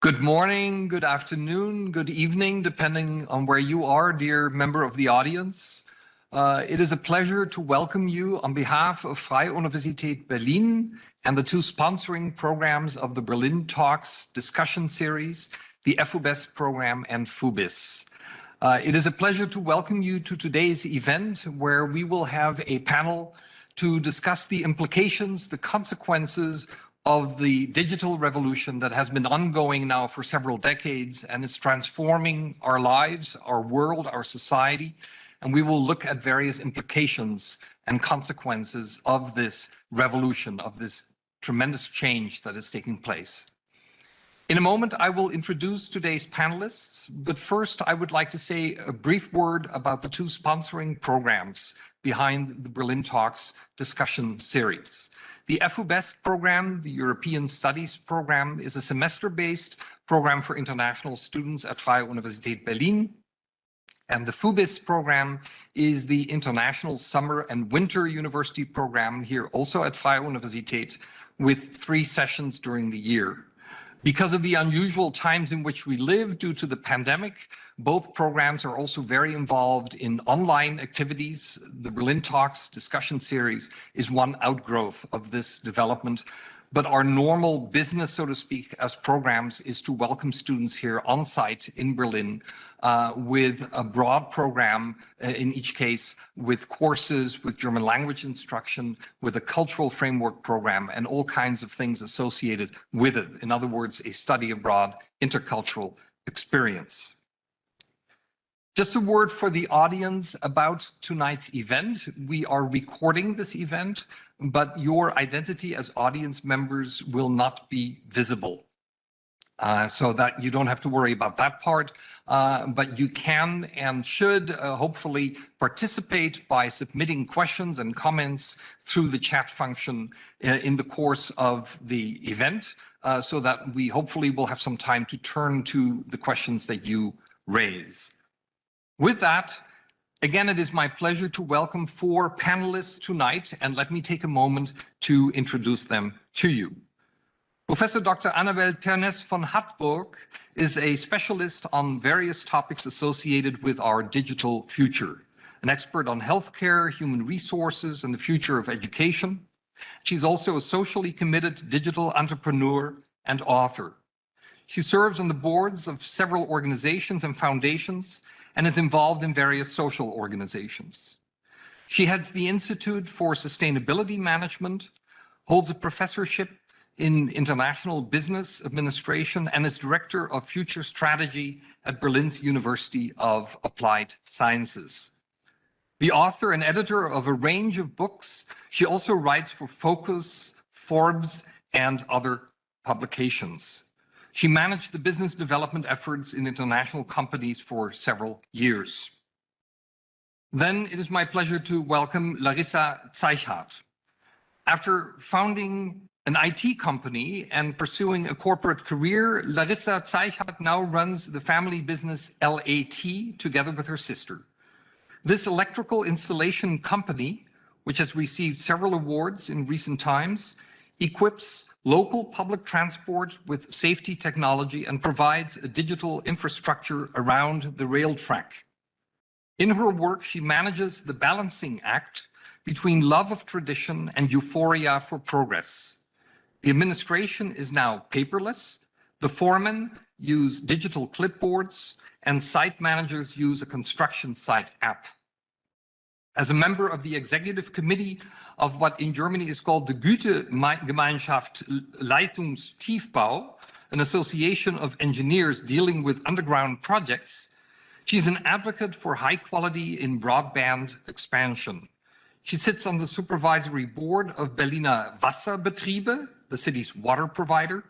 Good morning, good afternoon, good evening, depending on where you are, dear member of the audience. It is a pleasure to welcome you on behalf of Freie Universität Berlin and the two sponsoring programs of the Berlin Talks discussion series, the FUBiS program and FUBiS. It is a pleasure to welcome you to today's event, where we will have a panel to discuss the implications, the consequences of the digital revolution that has been ongoing now for several decades and is transforming our lives, our world, our society. And we will look at various implications and consequences of this revolution, of this tremendous change that is taking place. In a moment, I will introduce today's panelists, but first I would like to say a brief word about the two sponsoring programs behind the Berlin Talks discussion series. The FUBiS program, the European Studies program, is a semester-based program for international students at Freie Universität Berlin. And the FUBiS program is the International Summer and Winter University program here also at Freie Universität, with 3 sessions during the year. Because of the unusual times in which we live due to the pandemic, both programs are also very involved in online activities. The Berlin Talks discussion series is one outgrowth of this development. But our normal business, so to speak, as programs is to welcome students here on site in Berlin with a broad program, in each case, with courses, with German language instruction, with a cultural framework program, and all kinds of things associated with it. In other words, a study abroad intercultural experience. Just a word for the audience about tonight's event. We are recording this event, but your identity as audience members will not be visible. So that you don't have to worry about that part, but you can and should hopefully participate by submitting questions and comments through the chat function in the course of the event, so that we hopefully will have some time to turn to the questions that you raise. With that, again, it is my pleasure to welcome 4 panelists tonight, and let me take a moment to introduce them to you. Professor Dr. Anabel Ternès von Hattburg is a specialist on various topics associated with our digital future, an expert on healthcare, human resources, and the future of education. She's also a socially committed digital entrepreneur and author. She serves on the boards of several organizations and foundations and is involved in various social organizations. She heads the Institute for Sustainability Management, holds a professorship in international business administration, and is director of future strategy at Berlin's University of Applied Sciences. The author and editor of a range of books, she also writes for Focus, Forbes, and other publications. She managed the business development efforts in international companies for several years. Then it is my pleasure to welcome Larissa Zeichhardt. After founding an IT company and pursuing a corporate career, Larissa Zeichhardt now runs the family business LAT together with her sister. This electrical installation company, which has received several awards in recent times, equips local public transport with safety technology and provides a digital infrastructure around the rail track. In her work, she manages the balancing act between love of tradition and euphoria for progress. The administration is now paperless, the foremen use digital clipboards, and site managers use a construction site app. As a member of the executive committee of what in Germany is called the Gütegemeinschaft Leitungstiefbau, an association of engineers dealing with underground projects, she's an advocate for high quality in broadband expansion. She sits on the supervisory board of Berliner Wasserbetriebe, the city's water provider,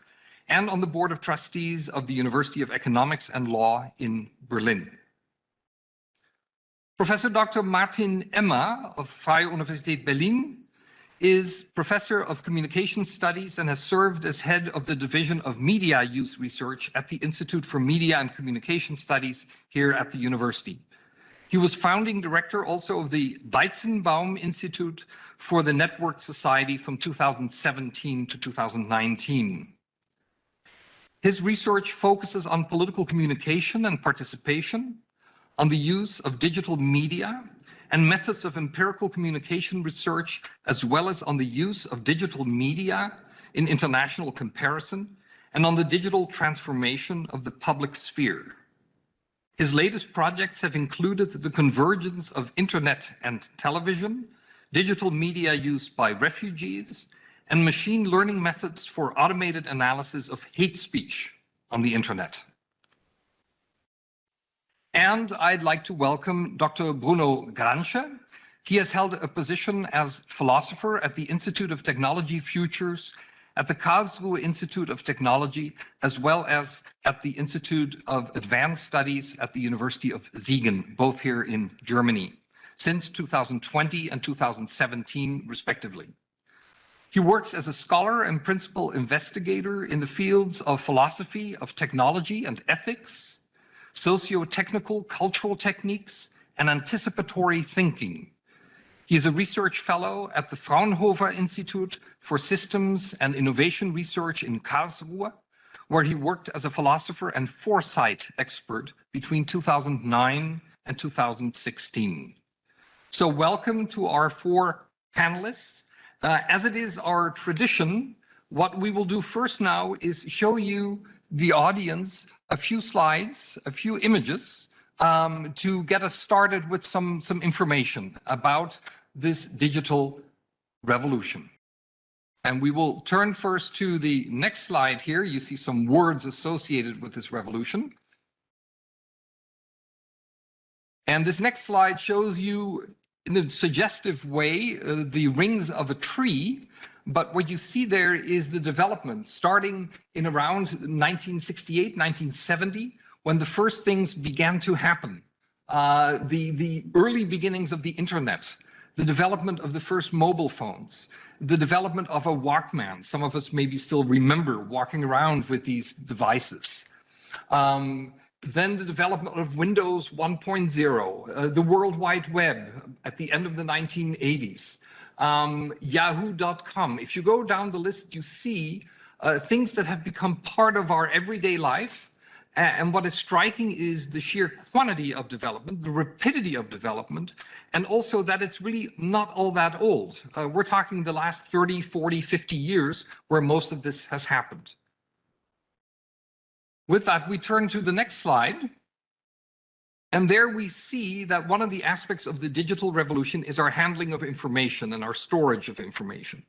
and on the board of trustees of the University of Economics and Law in Berlin. Professor Dr. Martin Emmer of Freie Universität Berlin is professor of communication studies and has served as head of the division of media use research at the Institute for Media and Communication Studies here at the university. He was founding director also of the Weizenbaum Institute for the Network Society from 2017 to 2019. His research focuses on political communication and participation, on the use of digital media and methods of empirical communication research, as well as on the use of digital media in international comparison, and on the digital transformation of the public sphere. His latest projects have included the convergence of internet and television, digital media used by refugees, and machine learning methods for automated analysis of hate speech on the internet. And I'd like to welcome Dr. Bruno Gransche. He has held a position as philosopher at the Institute of Technology Futures, at the Karlsruhe Institute of Technology, as well as at the Institute of Advanced Studies at the University of Siegen, both here in Germany, since 2020 and 2017, respectively. He works as a scholar and principal investigator in the fields of philosophy, of technology and ethics, socio-technical cultural techniques, and anticipatory thinking. He is a research fellow at the Fraunhofer Institute for Systems and Innovation Research in Karlsruhe, where he worked as a philosopher and foresight expert between 2009 and 2016. So welcome to our four panelists. As it is our tradition, what we will do first now is show you, the audience, a few slides, a few images, to get us started with some information about this digital revolution. And we will turn first to the next slide here. You see some words associated with this revolution. And this next slide shows you, in a suggestive way, the rings of a tree. But what you see there is the development starting in around 1968, 1970, when the first things began to happen. The early beginnings of the internet, the development of the first mobile phones, the development of a Walkman. Some of us maybe still remember walking around with these devices. Then the development of Windows 1.0, the World Wide Web at the end of the 1980s, Yahoo.com. If you go down the list, you see things that have become part of our everyday life. And what is striking is the sheer quantity of development, the rapidity of development, and also that it's really not all that old. We're talking the last 30, 40, 50 years where most of this has happened. With that, we turn to the next slide. And there we see that one of the aspects of the digital revolution is our handling of information and our storage of information.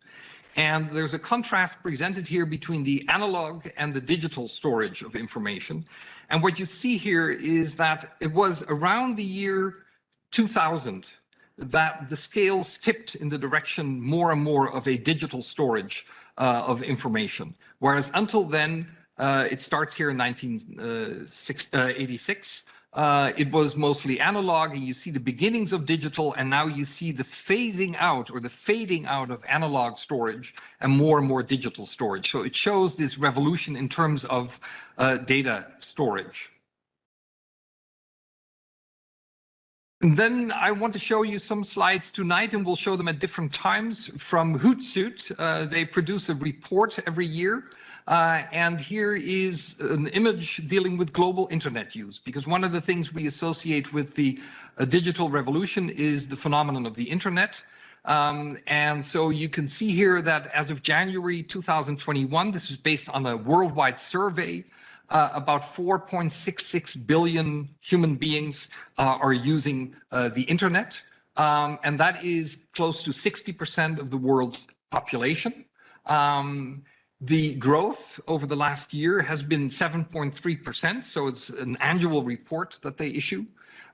And there's a contrast presented here between the analog and the digital storage of information. And what you see here is that it was around the year 2000 that the scales tipped in the direction more and more of a digital storage of information. Whereas until then, it starts here in 1986. It was mostly analog, and you see the beginnings of digital, and now you see the phasing out or the fading out of analog storage and more digital storage. So it shows this revolution in terms of data storage. And then I want to show you some slides tonight, and we'll show them at different times from Hootsuite. They produce a report every year. And here is an image dealing with global internet use, because one of the things we associate with the digital revolution is the phenomenon of the internet. And so you can see here that as of January 2021, this is based on a worldwide survey, about 4.66 billion human beings are using the internet. And that is close to 60% of the world's population. The growth over the last year has been 7.3%, so it's an annual report that they issue.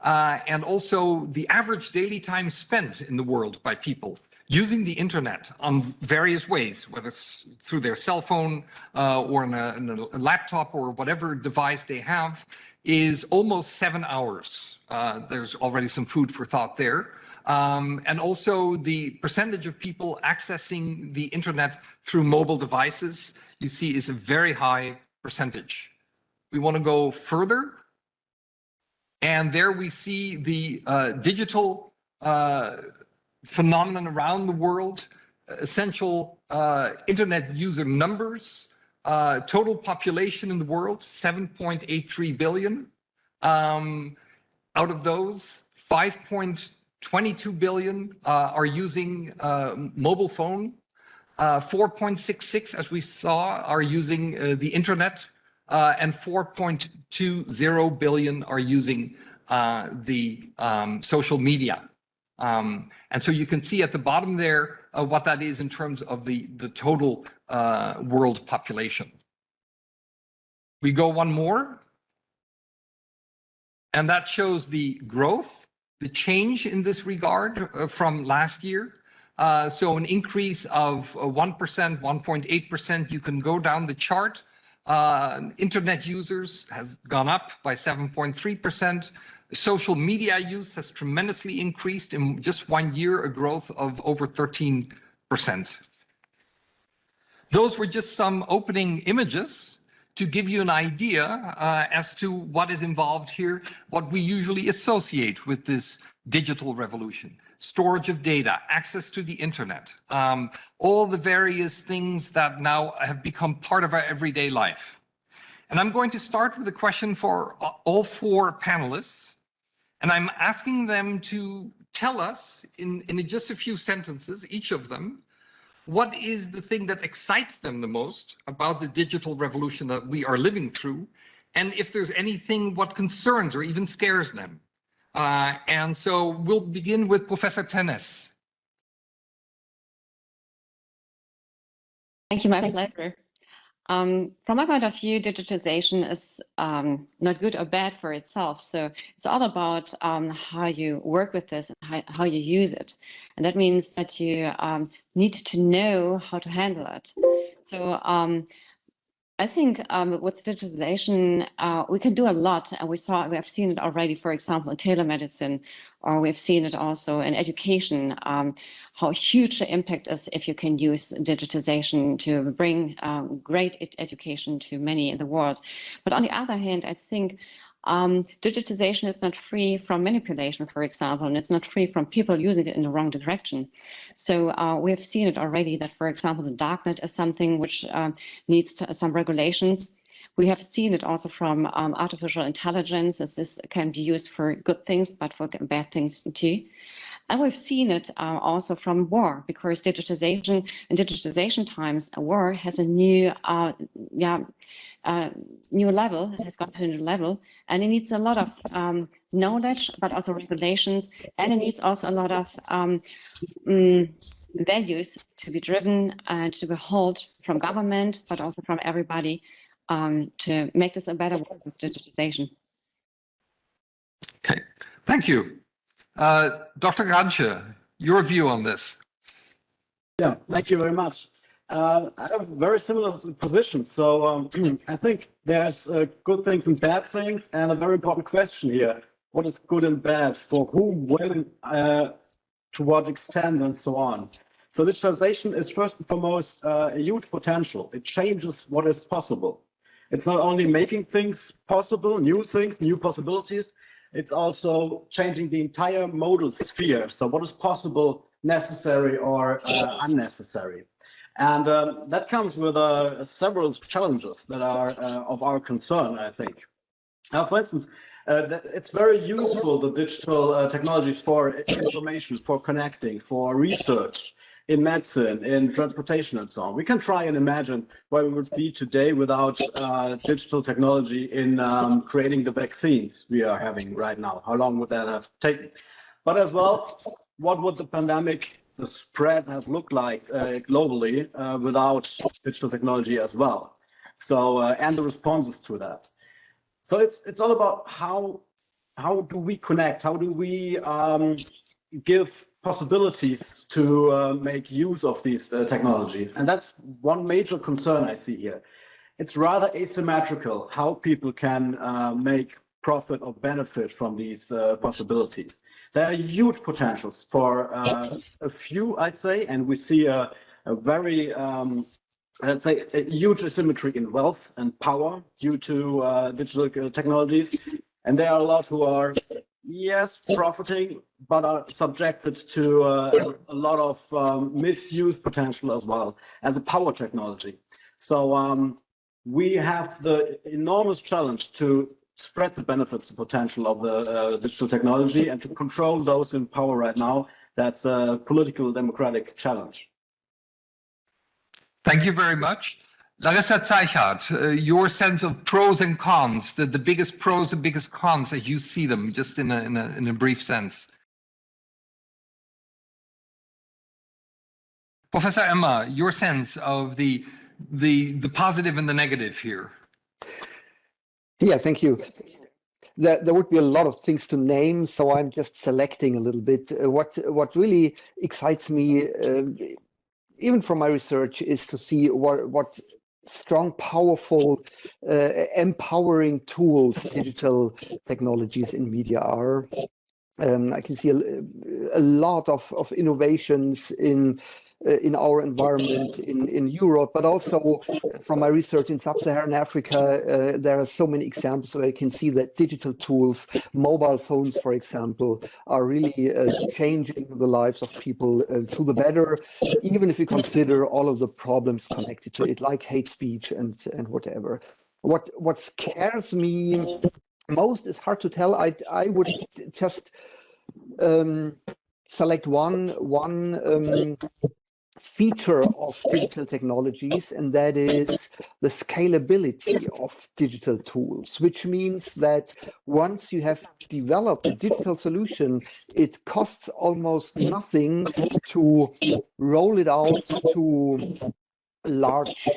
And also the average daily time spent in the world by people using the internet on various ways, whether it's through their cell phone or in a laptop or whatever device they have, is almost 7 hours. There's already some food for thought there. And also the percentage of people accessing the internet through mobile devices, you see, is a very high percentage. We want to go further. And there we see the digital phenomenon around the world, essential internet user numbers, Total population in the world, 7.83 billion. Out of those, 5.22 billion are using mobile phone. 4.66, as we saw, are using the internet, and 4.20 billion are using the social media. And so you can see at the bottom there what that is in terms of the total world population. We go one more, and that shows the growth, the change in this regard from last year. So an increase of 1%, 1.8%. You can go down the chart. Internet users has gone up by 7.3%. Social media use has tremendously increased in just 1 year, a growth of over 13%. Those were just some opening images to give you an idea as to what is involved here, what we usually associate with this digital revolution. Storage of data, access to the internet, all the various things that now have become part of our everyday life. And I'm going to start with a question for all four panelists. And I'm asking them to tell us in just a few sentences, each of them, what is the thing that excites them the most about the digital revolution that we are living through? And if there's anything, what concerns or even scares them? And so we'll begin with Professor Ternès. Thank you, my pleasure. From my point of view, digitization is not good or bad for itself. So it's all about how you work with this and how you use it. And that means that you need to know how to handle it. So I think with digitization, we can do a lot, and we have seen it already, for example, in telemedicine, or we've seen it also in education, how huge the impact is if you can use digitization to bring great education to many in the world. But on the other hand, I think digitization is not free from manipulation, for example, and it's not free from people using it in the wrong direction. So we have seen it already that, for example, the darknet is something which needs some regulations. We have seen it also from artificial intelligence, as this can be used for good things, but for bad things too. And we've seen it also from war, because digitization in digitization times, a war has a new new level. It has got to a new level, and it needs a lot of knowledge, but also regulations, and it needs also a lot of values to be driven and to be held from government, but also from everybody to make this a better world with digitization. Okay, thank you. Dr. Gransche, your view on this. Yeah, thank you very much. I have very similar positions. So I think there's good things and bad things, and a very important question here. What is good and bad for whom, when, to what extent, and so on. So digitalization is first and foremost a huge potential. It changes what is possible. It's not only making things possible, new things, new possibilities, it's also changing the entire modal sphere. So what is possible, necessary, or unnecessary? And that comes with several challenges that are of our concern, I think. For instance, it's very useful, the digital technologies, for information, for connecting, for research, in medicine, in transportation, and so on. We can try and imagine where we would be today without digital technology in creating the vaccines we are having right now. How long would that have taken? But as well, what would the pandemic, the spread, have looked like globally without digital technology as well? So, and the responses to that. So it's all about how do we connect? How do we give possibilities to make use of these technologies? And that's one major concern I see here. It's rather asymmetrical how people can make profit or benefit from these possibilities. There are huge potentials for a few, I'd say, and we see a very, let's say, a huge asymmetry in wealth and power due to digital technologies. And there are a lot who are, yes, profiting, but are subjected to a lot of misuse potential as well as a power technology. So we have the enormous challenge to spread the benefits and potential of the digital technology and to control those in power right now. That's a political democratic challenge. Thank you very much. Larissa Zeichhardt, your sense of pros and cons, the biggest pros and biggest cons as you see them, just in a brief sense. Professor Emmer, your sense of the positive and the negative here. Yeah, thank you. There would be a lot of things to name, so I'm just selecting a little bit. What really excites me, even from my research, is to see what strong, powerful, empowering tools digital technologies in media are. I can see a lot of innovations in our environment in Europe, but also from my research in sub-Saharan Africa, there are so many examples where I can see that digital tools, mobile phones, for example, are really changing the lives of people to the better, even if you consider all of the problems connected to it, like hate speech and whatever. What scares me most is hard to tell. I would just select one feature of digital technologies, and that is the scalability of digital tools, which means that once you have developed a digital solution, it costs almost nothing to roll it out to large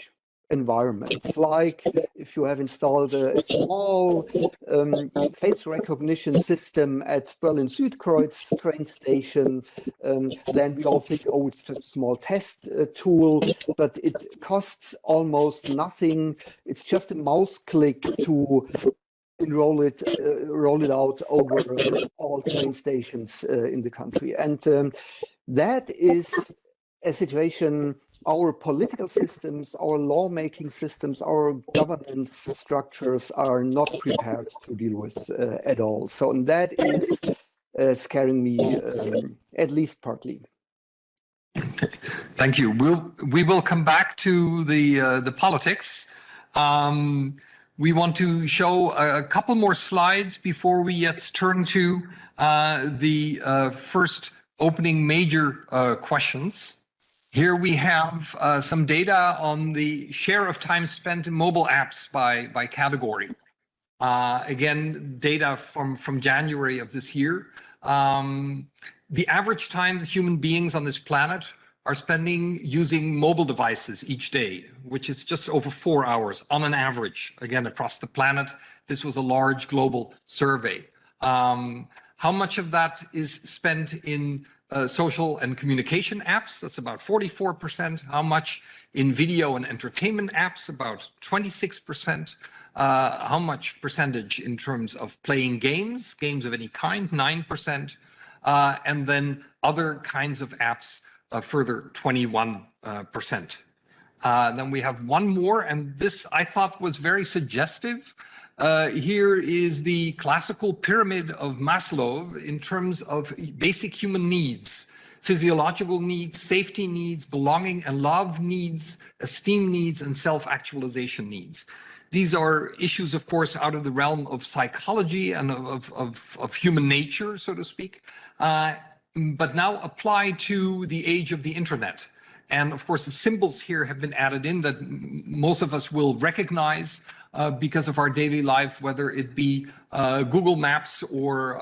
environments. Like if you have installed a small face recognition system at Berlin Südkreuz train station, then we all think, oh, it's just a small test tool, but it costs almost nothing. It's just a mouse click to roll it out over all train stations in the country. And that is a situation our political systems, our lawmaking systems, our governance structures are not prepared to deal with at all. So and that is scaring me, at least partly. Thank you. We will come back to the politics. We want to show a couple more slides before we yet turn to the first opening major questions. Here we have some data on the share of time spent in mobile apps by category. Again, data from January of this year. The average time that human beings on this planet are spending using mobile devices each day, which is just over 4 hours on an average, again, across the planet. This was a large global survey. How much of that is spent in social and communication apps? That's about 44%. How much in video and entertainment apps? About 26%. How much percentage in terms of playing games of any kind? 9%. And then other kinds of apps, further 21%. Then we have one more, and this I thought was very suggestive. Here is the classical pyramid of Maslow in terms of basic human needs: physiological needs, safety needs, belonging and love needs, esteem needs, and self-actualization needs. These are issues, of course, out of the realm of psychology and of human nature, so to speak, but now applied to the age of the internet. And of course, the symbols here have been added in that most of us will recognize because of our daily life, whether it be Google Maps or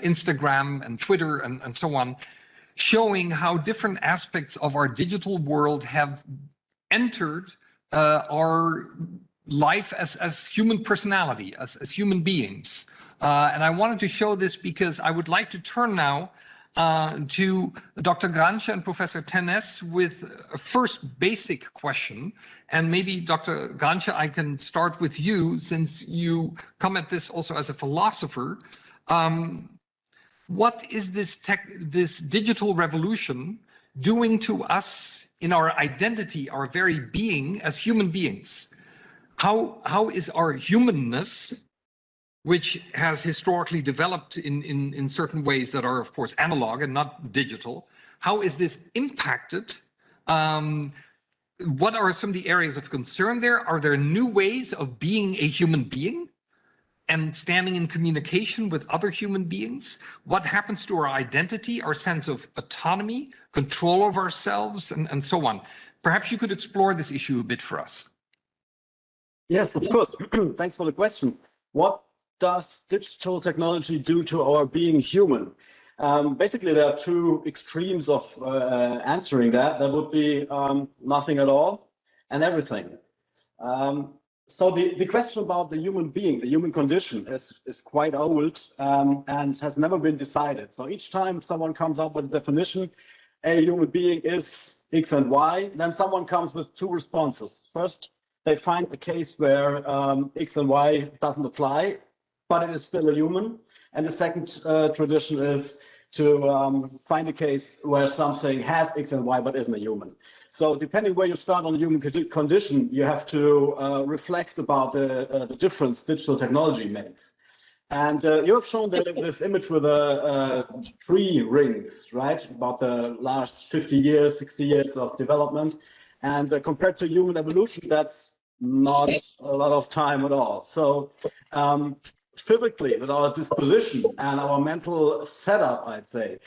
Instagram and Twitter and so on, showing how different aspects of our digital world have entered our life as human personality, as human beings. And I wanted to show this because I would like to turn now to Dr. Gransche and Professor Ternès with a first basic question. And maybe, Dr. Gransche, I can start with you, since you come at this also as a philosopher. What is this digital revolution doing to us in our identity, our very being as human beings? How is our humanness, which has historically developed in certain ways that are, of course, analog and not digital, how is this impacted what are some of the areas of concern there? Are there new ways of being a human being and standing in communication with other human beings? What happens to our identity, our sense of autonomy, control of ourselves, and so on? Perhaps you could explore this issue a bit for us. Yes, of course. Thanks for the question. What does digital technology do to our being human? Basically, there are two extremes of answering that. That would be nothing at all and everything. So the question about the human being, the human condition, is quite old and has never been decided. So each time someone comes up with a definition, a human being is X and Y, then someone comes with two responses. First, they find a case where X and Y doesn't apply, but it is still a human. And the second tradition is to find a case where something has X and Y, but isn't a human. So depending where you start on the human condition, you have to reflect about the difference digital technology makes. And you have shown this image with tree rings, right? About the last 50 years, 60 years of development. And compared to human evolution, that's not a lot of time at all. So physically, with our disposition and our mental setup, I'd say,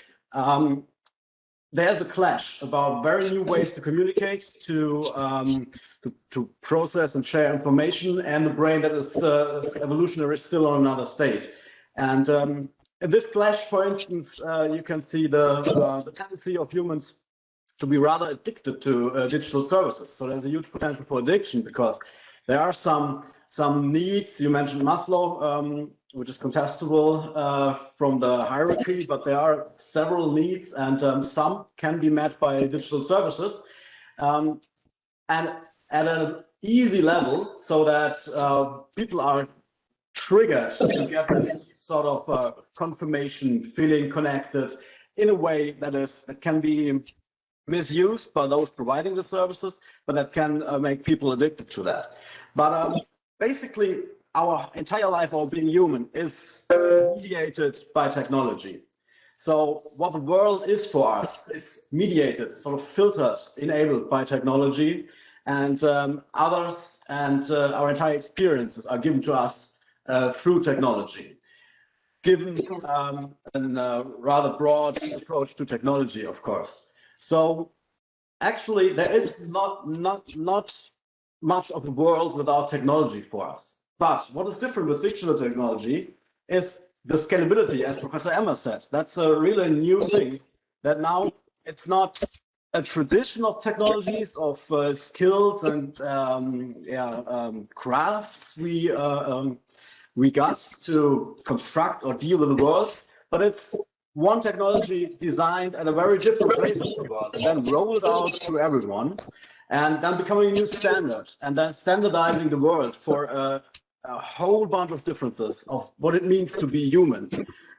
there's a clash about very new ways to communicate, to process and share information, and the brain that is evolutionary still on another state. And in this clash, for instance, you can see the tendency of humans to be rather addicted to digital services. So there's a huge potential for addiction because there are some needs. You mentioned Maslow, which is contestable from the hierarchy, but there are several needs, and some can be met by digital services, and at an easy level, so that people are triggered to get this sort of confirmation, feeling connected in a way that can be misused by those providing the services, but that can make people addicted to that. But basically, our entire life, our being human, is mediated by technology. So what the world is for us is mediated, sort of filtered, enabled by technology, and others and our entire experiences are given to us through technology. Given a rather broad approach to technology, of course. So actually, there is not much of the world without technology for us. But what is different with digital technology is the scalability, as Professor Emmer said. That's a really new thing, that now it's not a tradition of technologies, of skills and crafts we got to construct or deal with the world, but it's one technology designed at a very different place of the world and then rolled out to everyone, and then becoming a new standard, and then standardizing the world for a whole bunch of differences of what it means to be human.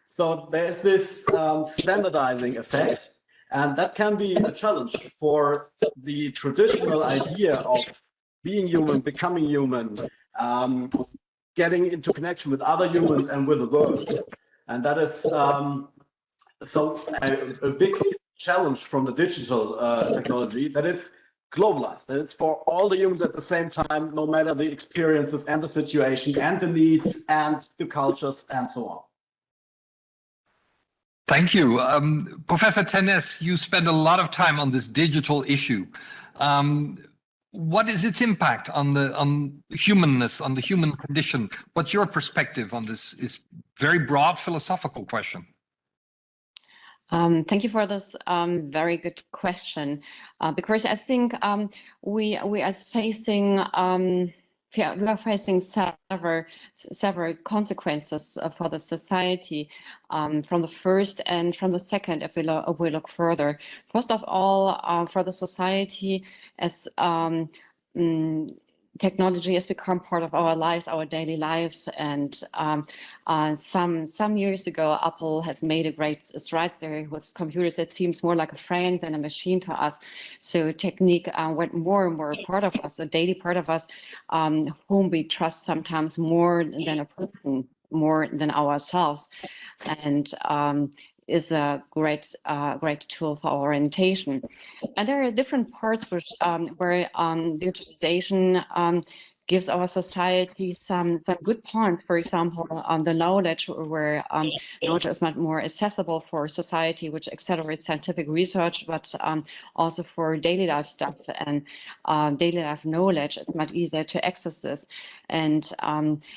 So there's this standardizing effect, and that can be a challenge for the traditional idea of being human, becoming human, getting into connection with other humans and with the world. And that is a big challenge from the digital technology, that it's globalized, that it's for all the humans at the same time, no matter the experiences and the situation and the needs and the cultures and so on. Thank you. Professor Ternès, you spend a lot of time on this digital issue. What is its impact on humanness, on the human condition? What's your perspective on this very broad philosophical question? Thank you for this very good question, because I think we are facing several consequences for the society from the first and from the second, if we look further. First of all, for the society, as technology has become part of our lives, our daily life, and some years ago, Apple has made a great strides there with computers. It seems more like a friend than a machine to us. So technique went more and more part of us, a daily part of us, whom we trust sometimes more than a person, more than ourselves. And is a great tool for orientation. And there are different parts where digitalization gives our society some good points. For example, the knowledge where knowledge is much more accessible for society, which accelerates scientific research, but also for daily life stuff and daily life knowledge. It's much easier to access this, and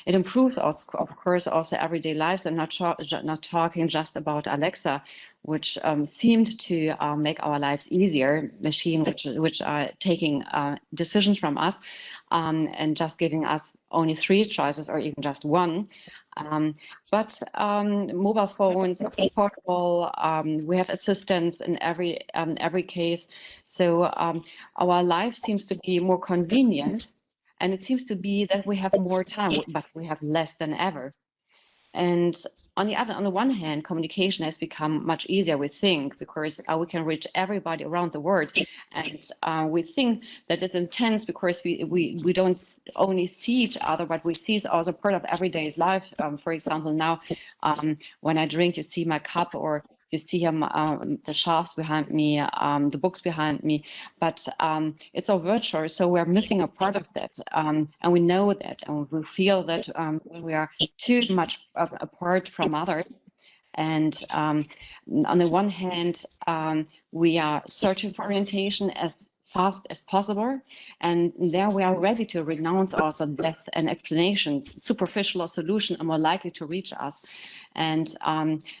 it improves, also, of course, also everyday lives. I'm not talking just about Alexa, which seemed to make our lives easier, machines which are taking decisions from us and just giving us only 3 choices or even just 1. But mobile phones are portable. We have assistants in every case. So our life seems to be more convenient, and it seems to be that we have more time, but we have less than ever. And on the one hand, communication has become much easier, we think, because we can reach everybody around the world. And we think that it's intense because we don't only see each other, but we see it's also part of everyday life. For example, now when I drink, you see my cup, or you see the shelves behind me, the books behind me, but it's all virtual, so we're missing a part of that, and we know that, and we feel that we are too much apart from others. And on the one hand, we are searching for orientation as fast as possible, and there we are ready to renounce also depth and explanations. Superficial solutions are more likely to reach us, and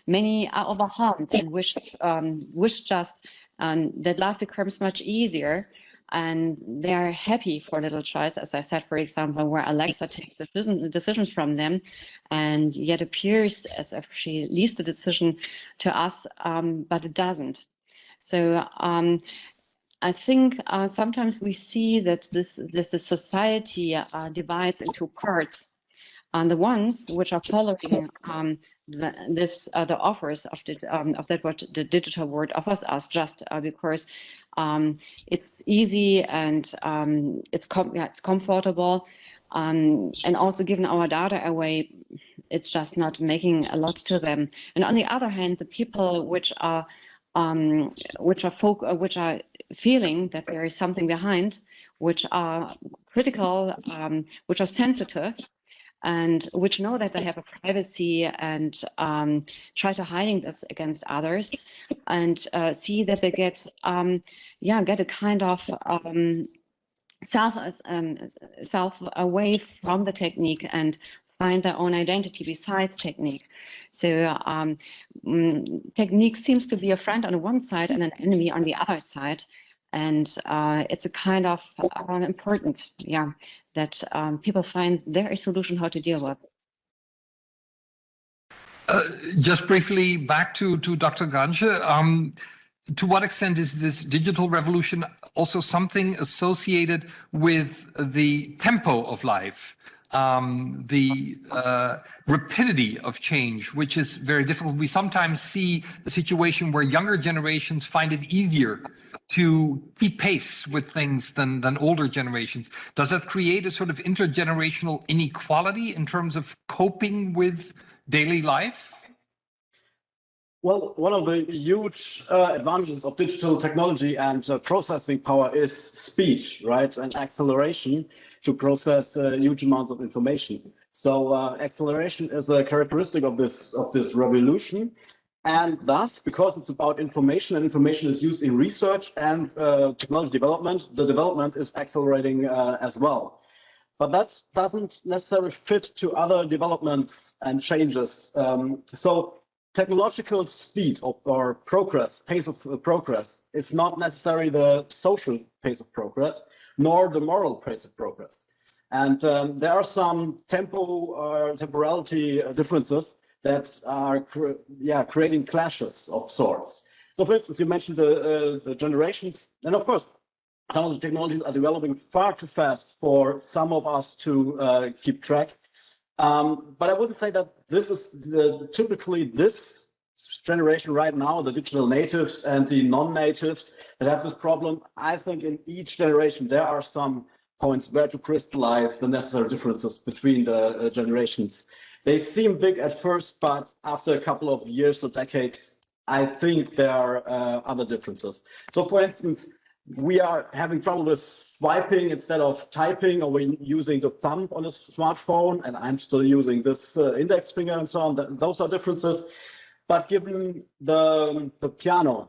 many are overwhelmed and wish just that life becomes much easier, and they're happy for a little choice, as I said, for example, where Alexa takes decisions from them, and yet appears as if she leaves the decision to us, but it doesn't. So I think sometimes we see that the society divides into parts. The ones which are following the offers of that what the digital world offers us, just because it's easy and it's comfortable, and also given our data away, it's just not making a lot to them. And on the other hand, the people which are feeling that there is something behind, which are critical, which are sensitive, and which know that they have a privacy, and try to hiding this against others, and see that they get a kind of self away from the technique and find their own identity besides technique. So technique seems to be a friend on the one side and an enemy on the other side. And it's a kind of important, that people find there is a solution how to deal with. Just briefly back to Dr. Gransche. To what extent is this digital revolution also something associated with the tempo of life? The rapidity of change, which is very difficult. We sometimes see a situation where younger generations find it easier to keep pace with things than older generations. Does that create a sort of intergenerational inequality in terms of coping with daily life? Well, one of the huge advantages of digital technology and processing power is speed, right? And acceleration to process huge amounts of information. So acceleration is a characteristic of this revolution. And thus, because it's about information and information is used in research and technology development, the development is accelerating as well. But that doesn't necessarily fit to other developments and changes. So technological speed or progress, pace of progress, is not necessarily the social pace of progress, nor the moral pace of progress. And there are some temporality differences that are creating clashes of sorts. So for instance, you mentioned the generations, and of course, some of the technologies are developing far too fast for some of us to keep track. But I wouldn't say that this is typically this generation right now, the digital natives and the non-natives that have this problem. I think in each generation, there are some points where to crystallize the necessary differences between the generations. They seem big at first, but after a couple of years or decades, I think there are other differences. So for instance, we are having trouble with swiping instead of typing, or we're using the thumb on a smartphone, and I'm still using this index finger and so on. Those are differences. But given the piano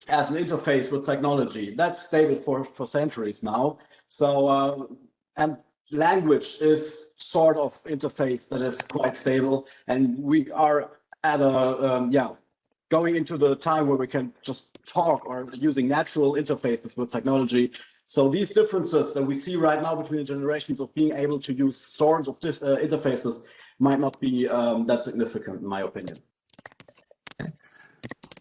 as an interface with technology, that's stable for centuries now. So, and language is sort of interface that is quite stable, and we are at a, going into the time where we can just talk or using natural interfaces with technology. So these differences that we see right now between the generations of being able to use sorts of interfaces might not be that significant, in my opinion.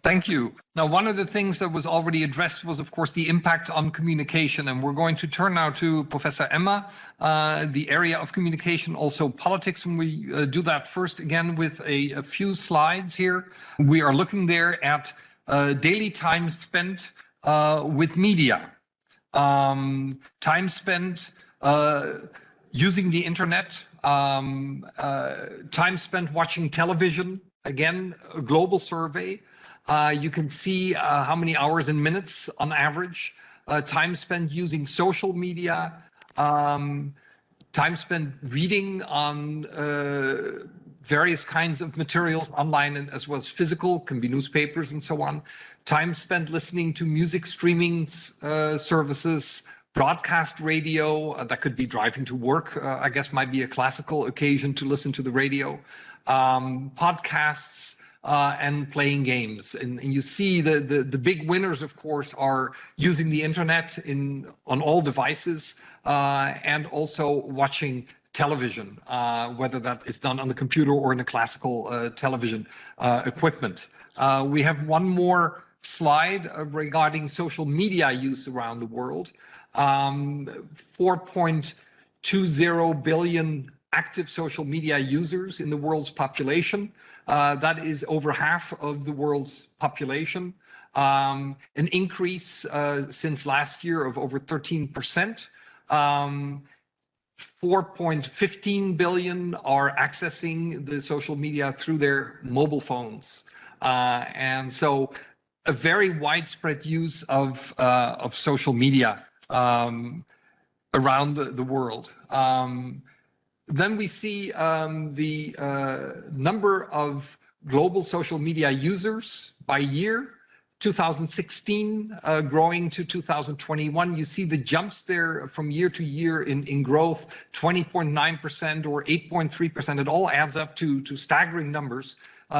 Thank you. Now, one of the things that was already addressed was, of course, the impact on communication. And we're going to turn now to Professor Emmer, the area of communication, also politics. And we do that first again with a few slides here. We are looking there at daily time spent with media, time spent using the internet, time spent watching television, again, a global survey. You can see how many hours and minutes on average, time spent using social media, time spent reading on various kinds of materials online and as well as physical, can be newspapers and so on, time spent listening to music streaming services, broadcast radio, that could be driving to work, I guess might be a classical occasion to listen to the radio, podcasts, and playing games. And you see the big winners, of course, are using the internet on all devices and also watching television, whether that is done on the computer or in a classical television equipment. We have one more slide regarding social media use around the world. 4.20 billion active social media users in the world's population. That is over half of the world's population. An increase since last year of over 13%. 4.15 billion are accessing the social media through their mobile phones. And so a very widespread use of social media around the world. Then we see the number of global social media users by year, 2016 growing to 2021. You see the jumps there from year to year in growth, 20.9% or 8.3%. It all adds up to staggering numbers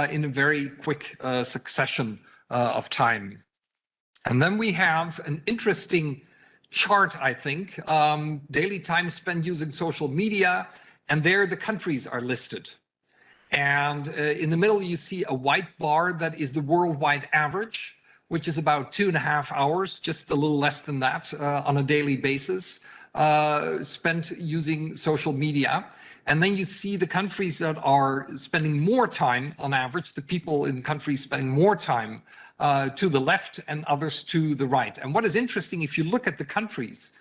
in a very quick succession of time. And then we have an interesting chart, I think, daily time spent using social media. And there the countries are listed. And in the middle, you see a white bar that is the worldwide average, which is about 2.5 hours, just a little less than that on a daily basis, spent using social media. And then you see the countries that are spending more time on average, the people in countries spending more time to the left and others to the right. And what is interesting, if you look at the countries,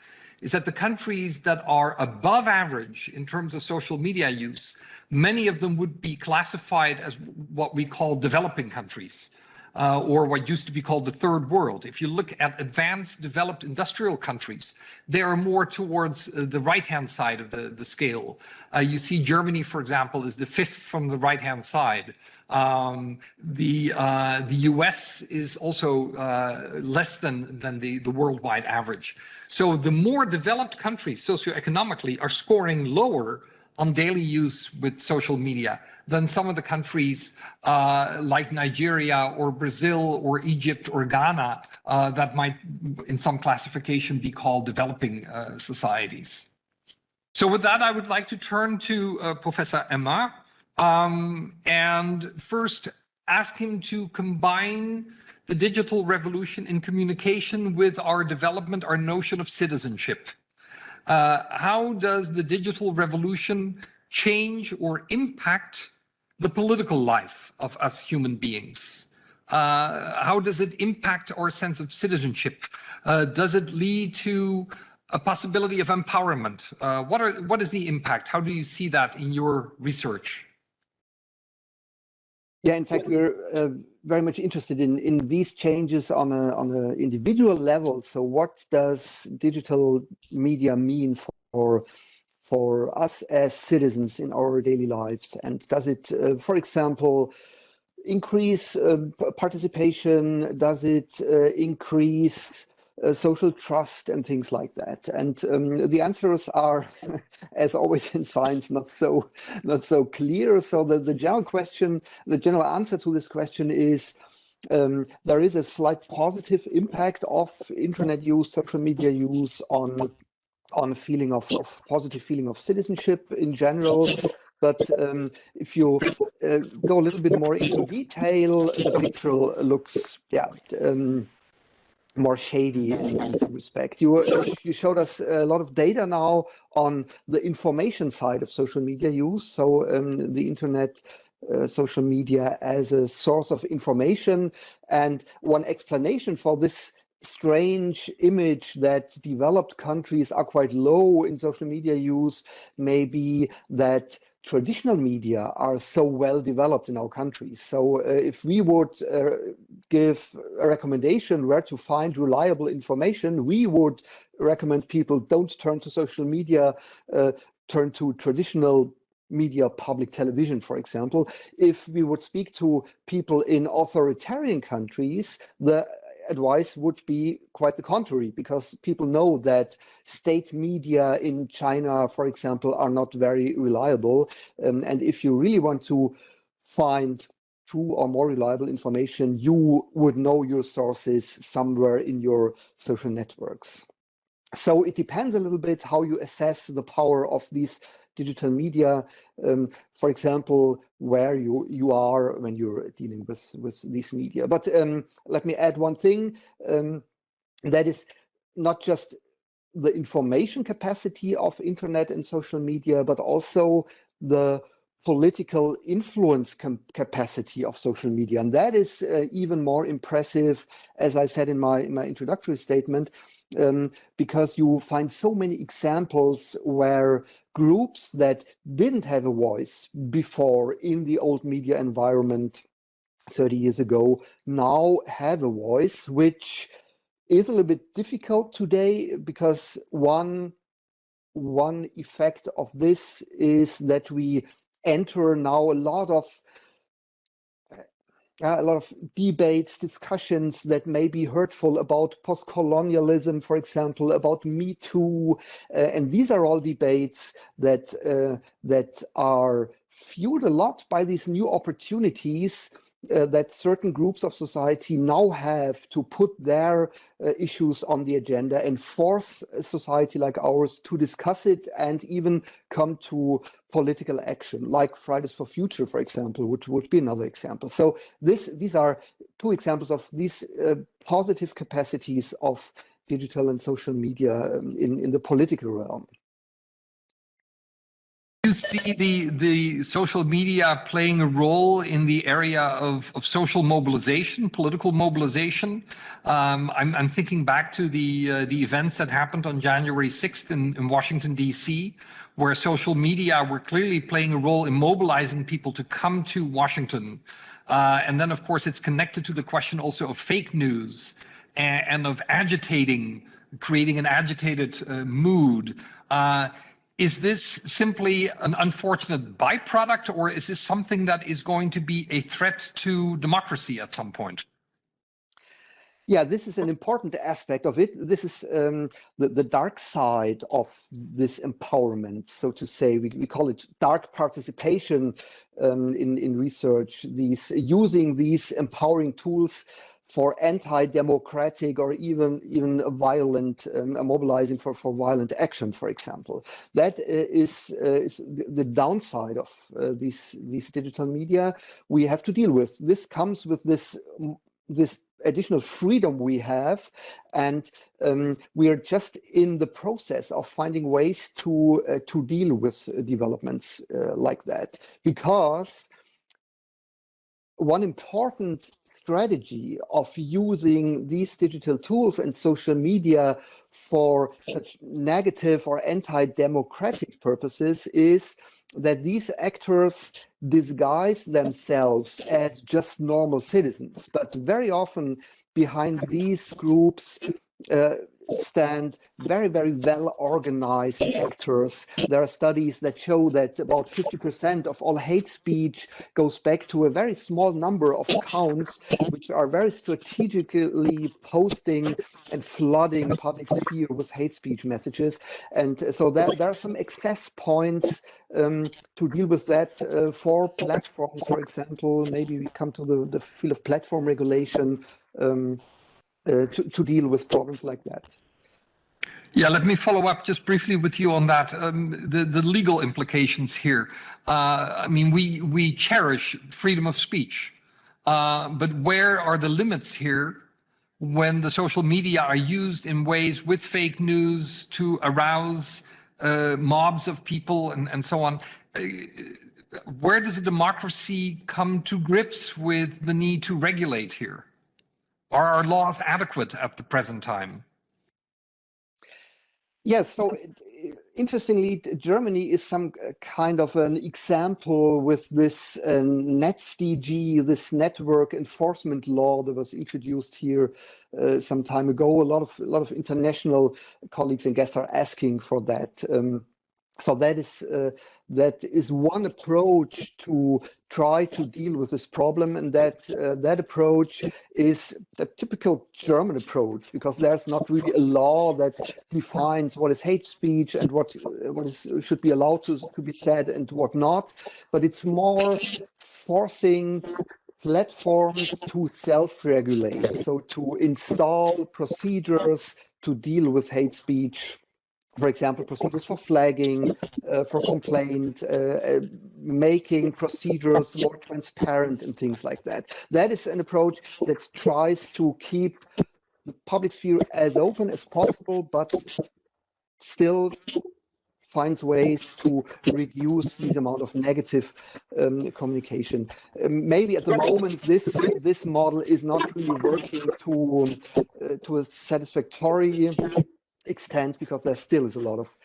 is that the countries that are above average in terms of social media use, many of them would be classified as what we call developing countries, or what used to be called the third world. If you look at advanced developed industrial countries, they are more towards the right-hand side of the scale. You see Germany, for example, is the 5th from the right-hand side. The US is also less than the worldwide average. So the more developed countries socioeconomically are scoring lower on daily use with social media than some of the countries like Nigeria or Brazil or Egypt or Ghana that might in some classification be called developing societies. So with that, I would like to turn to Professor Emmer and first ask him to combine the digital revolution in communication with our development, our notion of citizenship. How does the digital revolution change or impact the political life of us human beings? How does it impact our sense of citizenship? Does it lead to a possibility of empowerment? What is the impact? How do you see that in your research? Yeah, in fact, we're very much interested in these changes on a individual level. So what does digital media mean for us as citizens in our daily lives? And does it, for example, increase participation? Does it increase social trust and things like that? And the answers are, as always in science, not so clear. So the general answer to this question is there is a slight positive impact of internet use, social media use on feeling of positive feeling of citizenship in general. But if you go a little bit more into detail, the picture looks, more shady in some respect. You showed us a lot of data now on the information side of social media use. So the internet, social media as a source of information. And one explanation for this strange image that developed countries are quite low in social media use may be that traditional media are so well developed in our countries. So if we would give a recommendation where to find reliable information, we would recommend people don't turn to social media, turn to traditional media, public television, for example. If we would speak to people in authoritarian countries, the advice would be quite the contrary, because people know that state media in China, for example, are not very reliable. And if you really want to find true or more reliable information, you would know your sources somewhere in your social networks. So it depends a little bit how you assess the power of these digital media, for example, where you are when you're dealing with these media. But let me add one thing, that is not just the information capacity of internet and social media, but also the political influence capacity of social media. And that is even more impressive, as I said in my introductory statement, because you find so many examples where groups that didn't have a voice before in the old media environment 30 years ago now have a voice, which is a little bit difficult today, because one effect of this is that we enter now a lot of debates, discussions that may be hurtful about post-colonialism, for example, about Me Too, and these are all debates that are fueled a lot by these new opportunities that certain groups of society now have to put their issues on the agenda and force a society like ours to discuss it and even come to political action, like Fridays for Future, for example, would be another example. So these are two examples of these positive capacities of digital and social media in the political realm. You see the social media playing a role in the area of social mobilization, political mobilization. I'm thinking back to the events that happened on January 6th in Washington, D.C., where social media were clearly playing a role in mobilizing people to come to Washington. And then, of course, it's connected to the question also of fake news and of agitating, creating an agitated mood. Is this simply an unfortunate byproduct, or is this something that is going to be a threat to democracy at some point? Yeah, this is an important aspect of it. This is the dark side of this empowerment, so to say. We call it dark participation in research, using these empowering tools for anti-democratic or even violent, mobilizing for violent action, for example. That is the downside of these digital media we have to deal with. This comes with this additional freedom we have, and we are just in the process of finding ways to deal with developments like that, because one important strategy of using these digital tools and social media for such negative or anti-democratic purposes is that these actors disguise themselves as just normal citizens, but very often behind these groups stand very, very well organized actors. There are studies that show that about 50% of all hate speech goes back to a very small number of accounts which are very strategically posting and flooding public sphere with hate speech messages. And so there are some access points to deal with that for platforms, for example. Maybe we come to the field of platform regulation to deal with problems like that. Yeah, let me follow up just briefly with you on that. The legal implications here. I mean, we cherish freedom of speech, but where are the limits here when the social media are used in ways with fake news to arouse mobs of people and so on? Where does a democracy come to grips with the need to regulate here? Are our laws adequate at the present time? Yes, so interestingly, Germany is some kind of an example with this NetzDG, this network enforcement law that was introduced here some time ago. A lot of international colleagues and guests are asking for that. So that is one approach to try to deal with this problem, and that approach is the typical German approach, because there's not really a law that defines what is hate speech and what should be allowed to be said and what not, but it's more forcing platforms to self-regulate, so to install procedures to deal with hate speech. For example, procedures for flagging, for complaint, making procedures more transparent and things like that. That is an approach that tries to keep the public sphere as open as possible, but still finds ways to reduce this amount of negative communication. Maybe at the moment, this model is not really working to a satisfactory extent, because there still is a lot of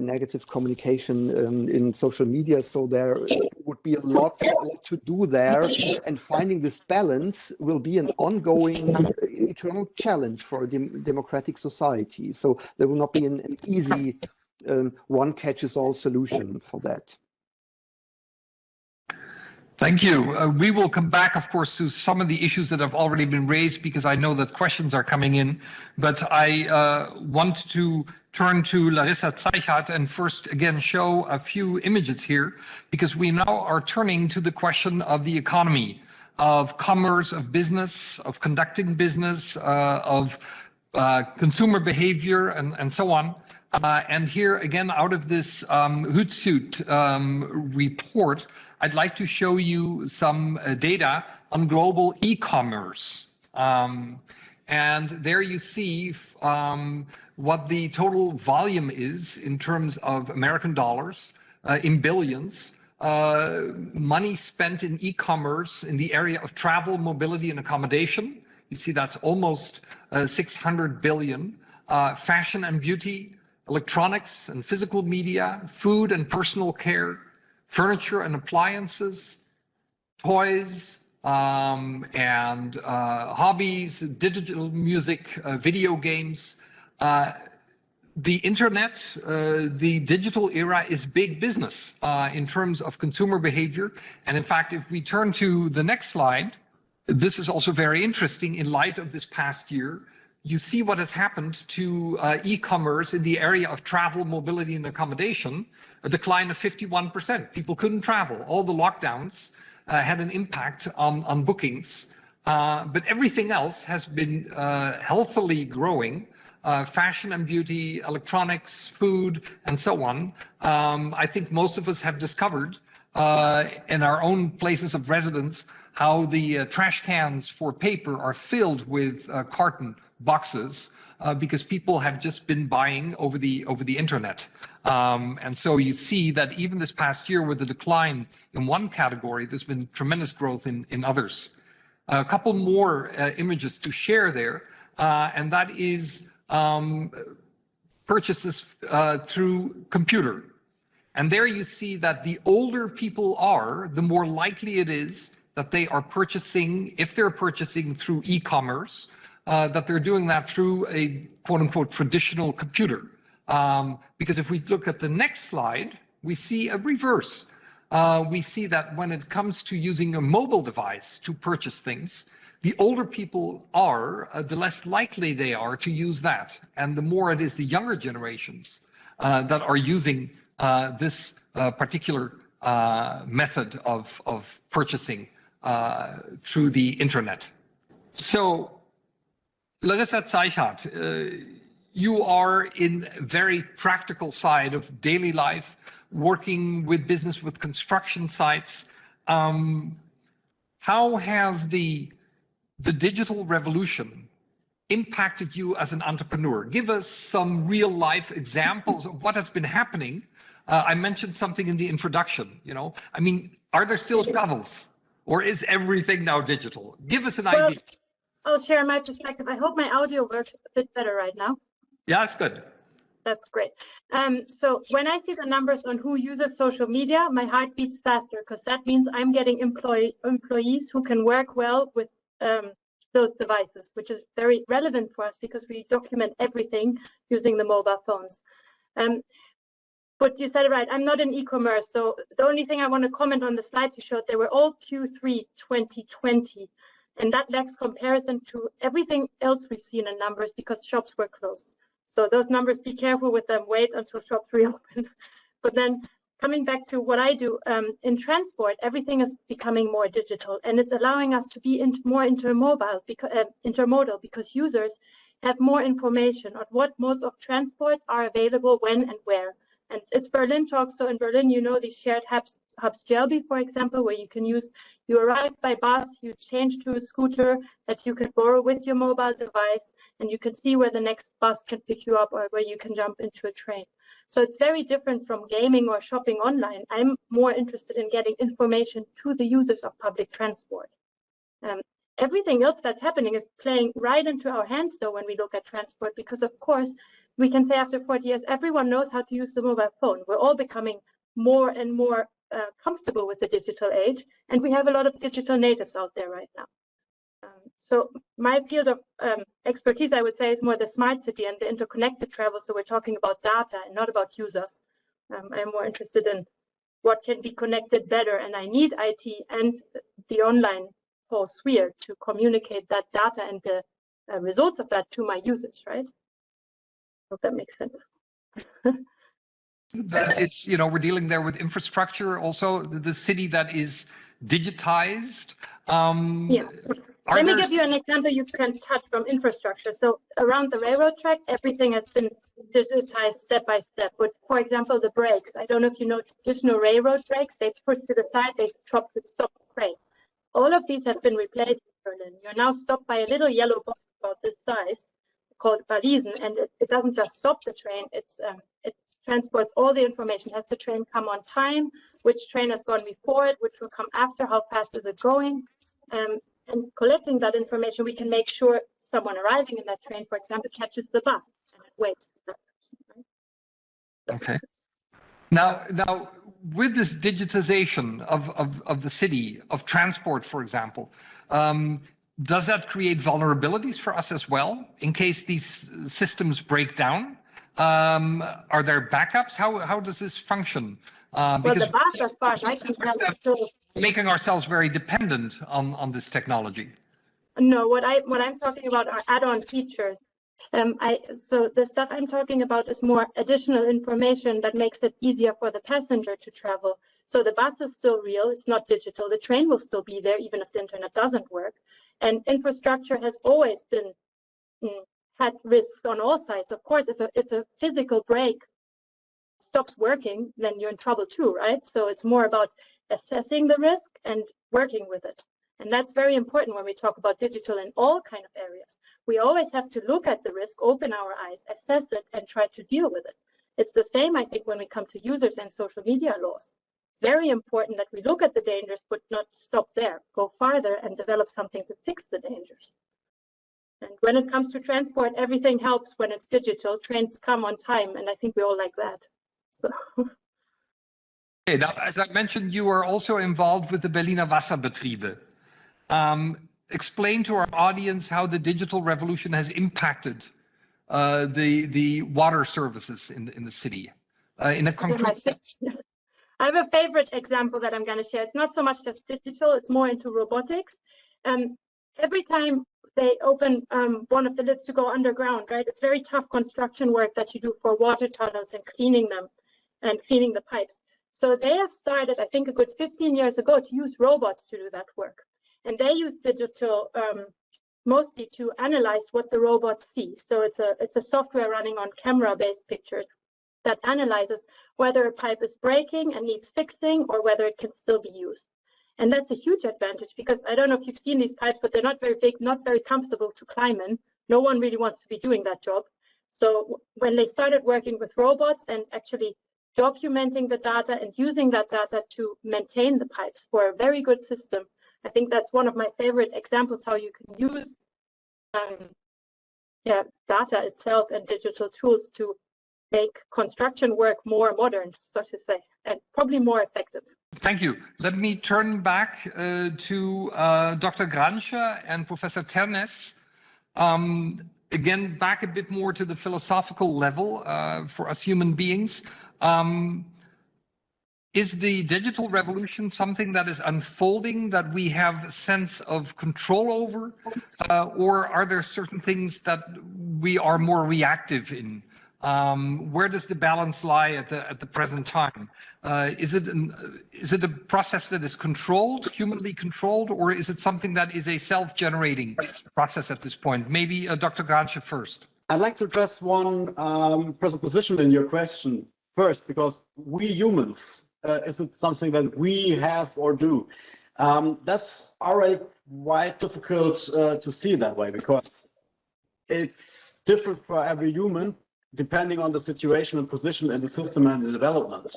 negative communication in social media, so there would be a lot to do there, and finding this balance will be an ongoing eternal challenge for a democratic society. So there will not be an easy one-catches-all solution for that. Thank you. We will come back, of course, to some of the issues that have already been raised, because I know that questions are coming in. But I want to turn to Larissa Zeichhardt and first again show a few images here, because we now are turning to the question of the economy, of commerce, of business, of conducting business, of consumer behavior, and so on. And here again, out of this Hootsuite report, I'd like to show you some data on global e-commerce. And there you see what the total volume is in terms of American dollars, in billions, money spent in e-commerce in the area of travel, mobility, and accommodation. You see that's almost 600 billion. Fashion and beauty, electronics and physical media, food and personal care, furniture and appliances, toys, and hobbies, digital music, video games. The internet, the digital era is big business in terms of consumer behavior. And in fact, if we turn to the next slide, this is also very interesting in light of this past year. You see what has happened to e-commerce in the area of travel, mobility, and accommodation, a decline of 51%. People couldn't travel. All the lockdowns had an impact on bookings, but everything else has been healthily growing. Fashion and beauty, electronics, food, and so on. I think most of us have discovered in our own places of residence how the trash cans for paper are filled with carton boxes because people have just been buying over the internet. And so you see that even this past year with the decline in one category, there's been tremendous growth in others. A couple more images to share there, and that is purchases through computer. And there you see that the older people are, the more likely it is that they are purchasing, if they're purchasing through e-commerce, that they're doing that through a quote unquote traditional computer. Because if we look at the next slide, we see a reverse. We see that when it comes to using a mobile device to purchase things, the older people are, the less likely they are to use that. And the more it is the younger generations that are using this particular method of purchasing through the internet. So, Larissa Zeichhardt, you are in a very practical side of daily life, working with business, with construction sites. How has the digital revolution impacted you as an entrepreneur? Give us some real life examples of what has been happening. I mentioned something in the introduction, you know, I mean, are there still shovels or is everything now digital? Give us an idea. I'll share my perspective. I hope my audio works a bit better right now. Yeah, it's good. That's great. So when I see the numbers on who uses social media, my heart beats faster because that means I'm getting employees who can work well with those devices, which is very relevant for us because we document everything using the mobile phones. But you said it right, I'm not in e-commerce. So the only thing I want to comment on the slides you showed, they were all Q3 2020. And that lacks comparison to everything else we've seen in numbers because shops were closed. So those numbers, be careful with them, wait until shops reopen. But then coming back to what I do, in transport, everything is becoming more digital and it's allowing us to be more intermodal because users have more information on what modes of transports are available when and where. And it's Berlin talk. So in Berlin, you know, these shared hubs, Scalability, for example, where you can use, you arrive by bus, you change to a scooter that you can borrow with your mobile device, and you can see where the next bus can pick you up or where you can jump into a train. So it's very different from gaming or shopping online. I'm more interested in getting information to the users of public transport. Everything else that's happening is playing right into our hands, though, when we look at transport, because of course, we can say after 40 years, everyone knows how to use the mobile phone. We're all becoming more and more comfortable with the digital age, and we have a lot of digital natives out there right now. So my field of expertise, I would say, is more the smart city and the interconnected travel. So we're talking about data and not about users. I'm more interested in what can be connected better, and I need IT and the online whole sphere to communicate that data and the results of that to my users, right? Hope that makes sense. That is, you know, we're dealing there with infrastructure, also the city that is digitized. Yeah. Let me give you an example you can touch from infrastructure. So around the railroad track, everything has been digitized step by step. But for example, the brakes, I don't know if you know traditional railroad brakes, they push to the side, they stop the train. All of these have been replaced in Berlin. You're now stopped by a little yellow box about this size called Balisen, and it doesn't just stop the train, it transports all the information. Has the train come on time? Which train has gone before it? Which will come after? How fast is it going? And collecting that information, we can make sure someone arriving in that train, for example, catches the bus and it waits for that person, right? Okay. Now, with this digitization of the city, of transport, for example, does that create vulnerabilities for us as well in case these systems break down? Are there backups? How does this function? Well, the bus, as far as I can tell, making ourselves very dependent on this technology. No, what I'm talking about are add-on features. So the stuff I'm talking about is more additional information that makes it easier for the passenger to travel. So the bus is still real, it's not digital. The train will still be there even if the internet doesn't work. And infrastructure has always been had risks on all sides. Of course, if a physical break stops working, then you're in trouble too, right? So it's more about assessing the risk and working with it. And that's very important when we talk about digital in all kind of areas. We always have to look at the risk, open our eyes, assess it, and try to deal with it. It's the same, I think, when we come to users and social media laws. It's very important that we look at the dangers, but not stop there, go farther and develop something to fix the dangers. And when it comes to transport, everything helps when it's digital. Trains come on time, and I think we all like that. So Now, as I mentioned, you are also involved with the Berliner Wasserbetriebe. Explain to our audience how the digital revolution has impacted the water services in the city in a concrete sense. I have a favorite example that I'm going to share. It's not so much just digital, it's more into robotics. Every time they open one of the lids to go underground, right? It's very tough construction work that you do for water tunnels and cleaning them and cleaning the pipes. So they have started, I think, a good 15 years ago to use robots to do that work. And they use digital mostly to analyze what the robots see. So it's a software running on camera-based pictures that analyzes whether a pipe is breaking and needs fixing or whether it can still be used. And that's a huge advantage because I don't know if you've seen these pipes, but they're not very big, not very comfortable to climb in. No one really wants to be doing that job. So when they started working with robots and actually documenting the data and using that data to maintain the pipes for a very good system, I think that's one of my favorite examples how you can use data itself and digital tools to make construction work more modern, so to say, and probably more effective. Thank you. Let me turn back to Dr. Gransche and Professor Ternès. Again, back a bit more to the philosophical level for us human beings. Is the digital revolution something that is unfolding that we have a sense of control over, or are there certain things that we are more reactive in? Where does the balance lie at the present time? Is it a process that is controlled, humanly controlled, or is it something that is a self-generating process at this point? Maybe Dr. Gransche first. I'd like to address one presupposition in your question first, because we humans, is it something that we have or do? That's already quite difficult to see that way, because it's different for every human, depending on the situation and position in the system and the development.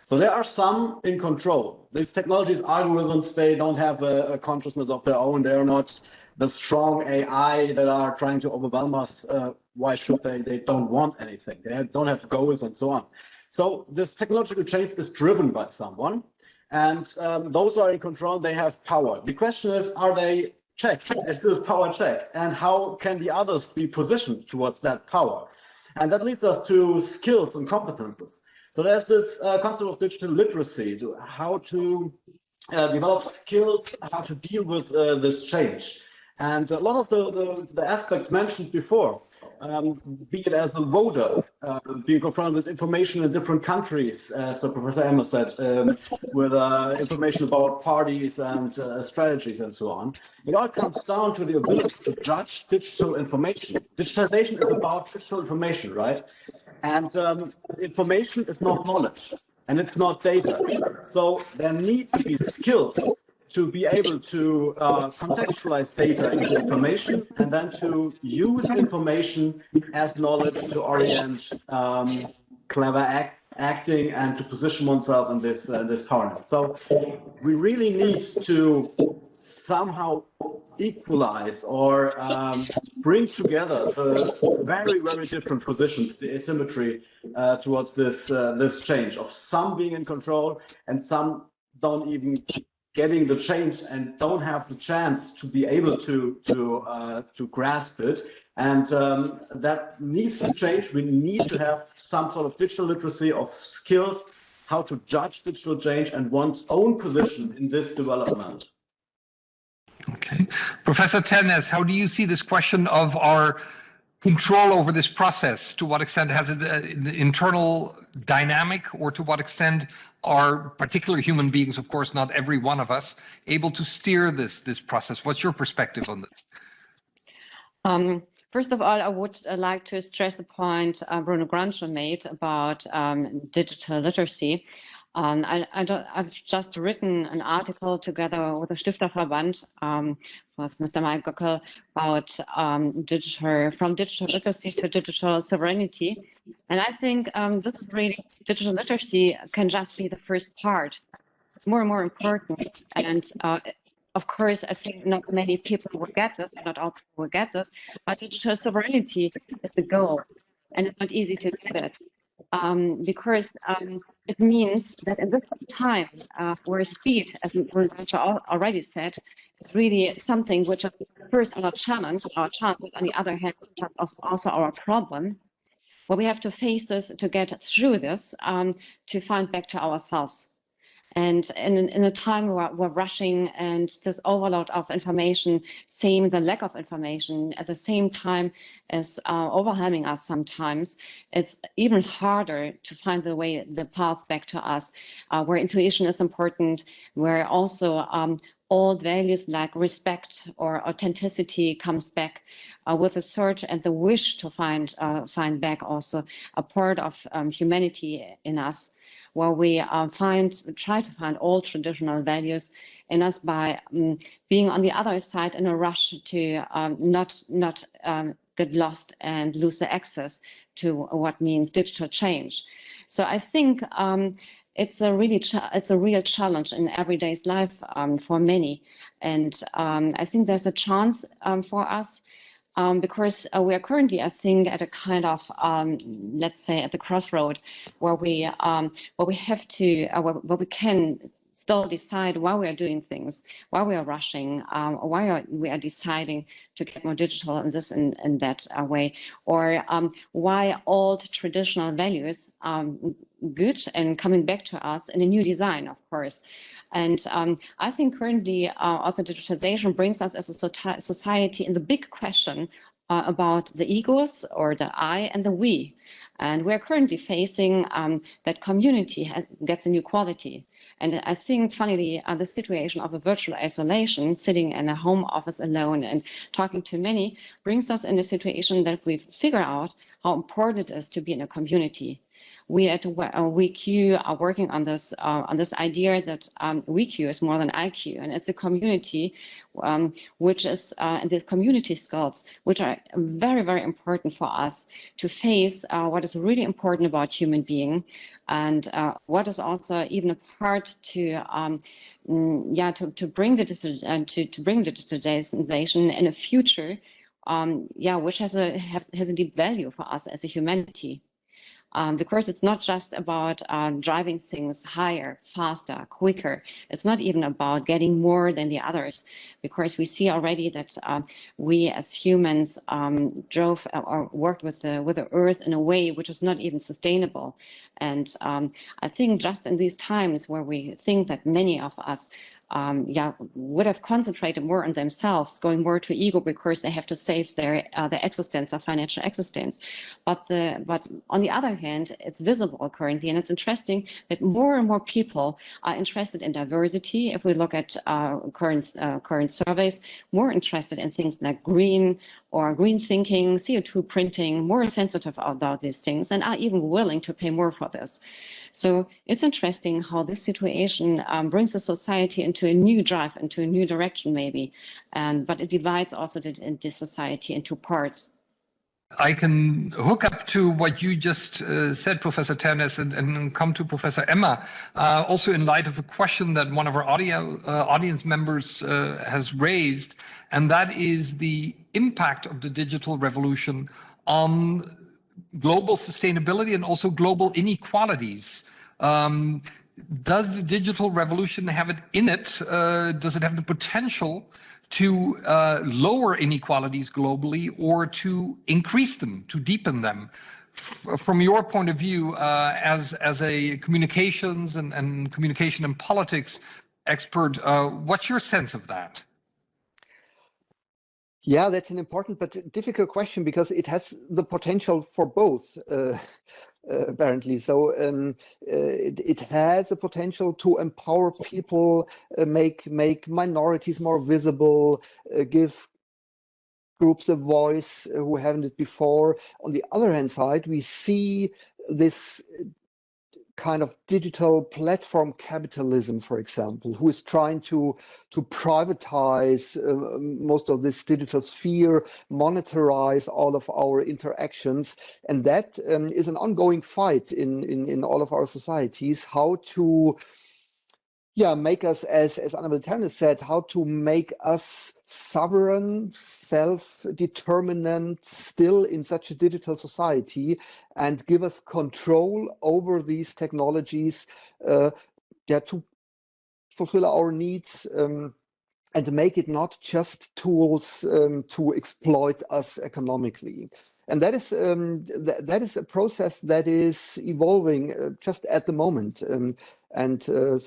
So there are some in control. These technologies, algorithms, they don't have a consciousness of their own. They are not the strong AI that are trying to overwhelm us. Why should they? They don't want anything. They don't have goals and so on. So this technological change is driven by someone, and those are in control. They have power. The question is, are they checked? Is this power checked? And how can the others be positioned towards that power? And that leads us to skills and competences. So there's this concept of digital literacy, how to develop skills, how to deal with this change. And a lot of the aspects mentioned before, be it as a voter, being confronted with information in different countries, as Professor Emmer said, with information about parties and strategies and so on. It all comes down to the ability to judge digital information. Digitization is about digital information, right? And information is not knowledge, and it's not data. So there need to be skills to be able to contextualize data into information and then to use information as knowledge to orient clever acting and to position oneself in this power net. So we really need to somehow equalize or bring together the very, very different positions, the asymmetry towards this change of some being in control and some don't even getting the change and don't have the chance to be able to grasp it. And that needs to change. We need to have some sort of digital literacy of skills, how to judge digital change and one's own position in this development. Okay. Professor Ternès, how do you see this question of our control over this process? To what extent has it an internal dynamic, or to what extent are particular human beings, of course, not every one of us, able to steer this process? What's your perspective on this? First of all, I would like to stress a point Bruno Gransche made about digital literacy. I've just written an article together with the Stifterverband with Mr. Michael about from digital literacy to digital sovereignty. And I think this is really, digital literacy can just be the first part. It's more and more important. And of course, I think not many people will get this, not all people will get this, but digital sovereignty is the goal. And it's not easy to get it because it means that in this time where speed, as Bruno Gransche already said, is really something which is first our challenge, but on the other hand, sometimes also our problem. Well, we have to face this to get through this, to find back to ourselves. And in a time where we're rushing and this overload of information, same the lack of information, at the same time as overwhelming us sometimes, it's even harder to find the path back to us, where intuition is important, where also old values like respect or authenticity comes back, with the search and the wish to find back also a part of humanity in us, where we try to find all traditional values in us by being on the other side in a rush to not get lost and lose the access to what means digital change. So I think it's a real challenge in everyday's life for many, and I think there's a chance for us. Because we are currently, I think, at a kind of, let's say, at the crossroad where we have to, where we can still decide why we are doing things, why we are rushing, why we are deciding to get more digital in this and that way, or why old traditional values good and coming back to us in a new design, of course. And I think currently also digitalization brings us as a society in the big question about the egos, or the I and the we. And we're currently facing that community gets a new quality. And I think, funnily, the situation of a virtual isolation, sitting in a home office alone and talking to many, brings us in a situation that we've figured out how important it is to be in a community. We at WeQ are working on this idea that WeQ is more than IQ, and it's a community which is these community skills, which are very, very important for us to face what is really important about human being, and what is also even a part to bring the digitalization in a future, which has a deep value for us as a humanity. Because it's not just about driving things higher, faster, quicker. It's not even about getting more than the others, because we see already that we as humans drove or worked with the earth in a way which is not even sustainable. And I think just in these times where we think that many of us would have concentrated more on themselves, going more to ego because they have to save their existence, or financial existence. But on the other hand, it's visible currently, and it's interesting that more and more people are interested in diversity. If we look at current surveys, more interested in things like green thinking, CO2 printing, more sensitive about these things, and are even willing to pay more for this. So it's interesting how this situation brings the society into a new drive, into a new direction maybe, but it divides also the society into parts. I can hook up to what you just said, Professor Ternès, and come to Professor Emmer, also in light of a question that one of our audience members has raised, and that is the impact of the digital revolution on global sustainability and also global inequalities. Does the digital revolution have it in it? Does it have the potential to lower inequalities globally, or to increase them, to deepen them? From your point of view, as a communications and communication and politics expert, what's your sense of that? Yeah, that's an important but difficult question, because it has the potential for both, apparently. So it has the potential to empower people, make minorities more visible, give groups a voice who haven't it before. On the other hand side, we see this kind of digital platform capitalism, for example, who is trying to privatize most of this digital sphere, monetize all of our interactions. And that is an ongoing fight in all of our societies, how to yeah, make us, as Anabel Ternès said, how to make us sovereign, self-determinant still in such a digital society, and give us control over these technologies, to fulfill our needs, and make it not just tools to exploit us economically. And that is a process that is evolving just at the moment. So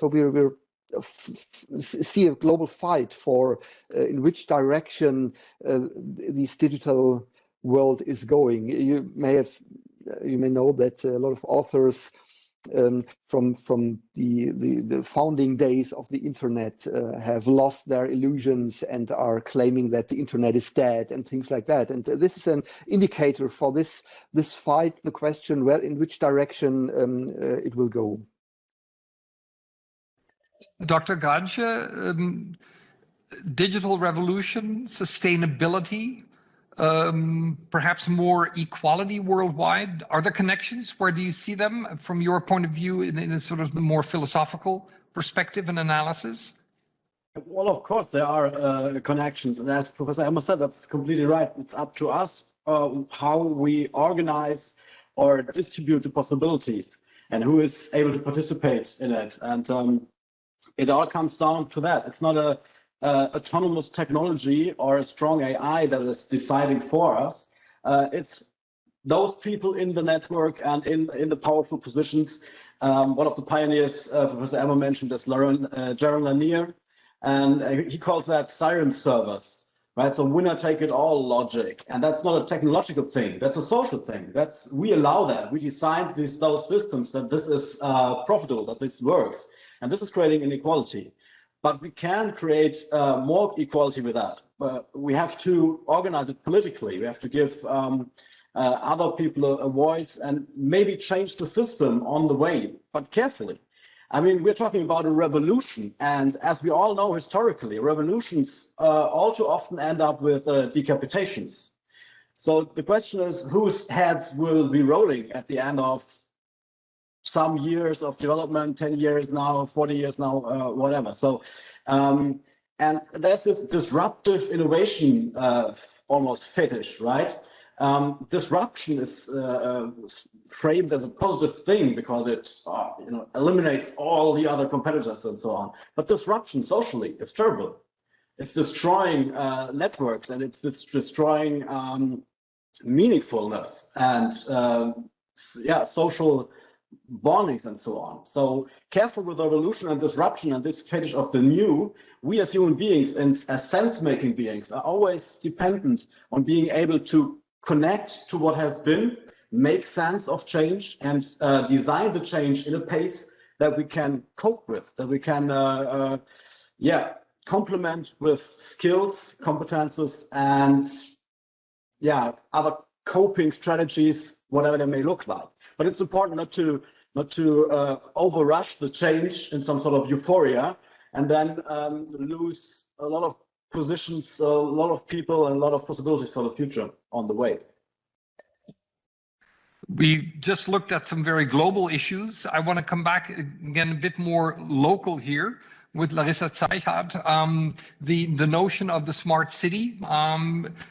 we're see a global fight for in which direction this digital world is going. You may know that a lot of authors from the founding days of the internet have lost their illusions and are claiming that the internet is dead and things like that. And this is an indicator for this fight, the question in which direction it will go. Dr. Gransche, digital revolution, sustainability, perhaps more equality worldwide. Are there connections? Where do you see them from your point of view in a sort of more philosophical perspective and analysis? Well, of course, there are connections. And as Professor Emmer said, that's completely right. It's up to us how we organize or distribute the possibilities and who is able to participate in it. And it all comes down to that. It's not a autonomous technology or a strong AI that is deciding for us. It's those people in the network and in the powerful positions. One of the pioneers, Professor Emmer mentioned, is Jaron Lanier, and he calls that siren servers, right? So winner take it all logic, and that's not a technological thing. That's a social thing. We allow that. We designed those systems that this is profitable, that this works, and this is creating inequality. But we can create more equality with that. We have to organize it politically. We have to give other people a voice and maybe change the system on the way, but carefully. I mean, we're talking about a revolution. And as we all know historically, revolutions all too often end up with decapitations. So the question is, whose heads will be rolling at the end of some years of development, 10 years now, 40 years now, whatever. So, and there's this disruptive innovation almost fetish, right? Disruption is framed as a positive thing because it eliminates all the other competitors and so on. But disruption socially is terrible. It's destroying networks, and it's destroying meaningfulness and social bondings and so on. So careful with revolution and disruption and this fetish of the new. We as human beings and as sense-making beings are always dependent on being able to connect to what has been, make sense of change, and design the change in a pace that we can cope with, that we can complement with skills, competences, and other coping strategies, whatever they may look like. But it's important not to overrush the change in some sort of euphoria and then lose a lot of positions, a lot of people, and a lot of possibilities for the future on the way. We just looked at some very global issues. I want to come back again a bit more local here with Larissa Zeichhardt, the notion of the smart city,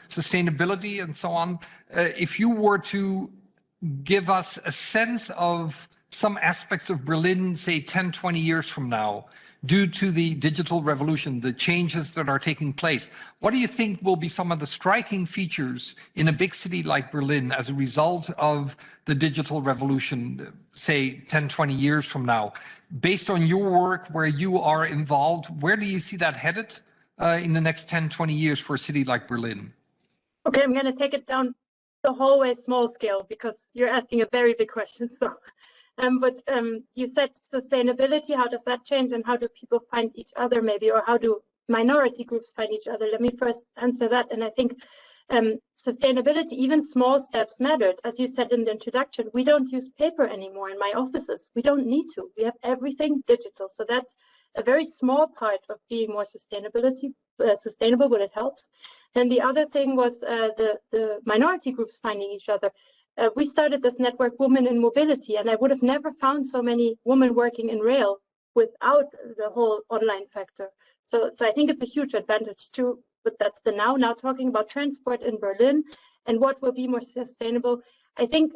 sustainability, and so on. If you were to give us a sense of some aspects of Berlin, say 10, 20 years from now, due to the digital revolution, the changes that are taking place, what do you think will be some of the striking features in a big city like Berlin as a result of the digital revolution, say 10, 20 years from now? Based on your work where you are involved, where do you see that headed in the next 10, 20 years for a city like Berlin? Okay, I'm going to take it down the hallway small scale because you're asking a very big question. So, but you said sustainability, how does that change and how do people find each other maybe, or how do minority groups find each other? Let me first answer that. And I think sustainability, even small steps mattered. As you said in the introduction, we don't use paper anymore in my offices. We don't need to. We have everything digital. So that's a very small part of being more sustainable, but it helps. And the other thing was the minority groups finding each other. We started this network, Women in Mobility, and I would have never found so many women working in rail without the whole online factor. So I think it's a huge advantage too, but that's the now. Now talking about transport in Berlin and what will be more sustainable. I think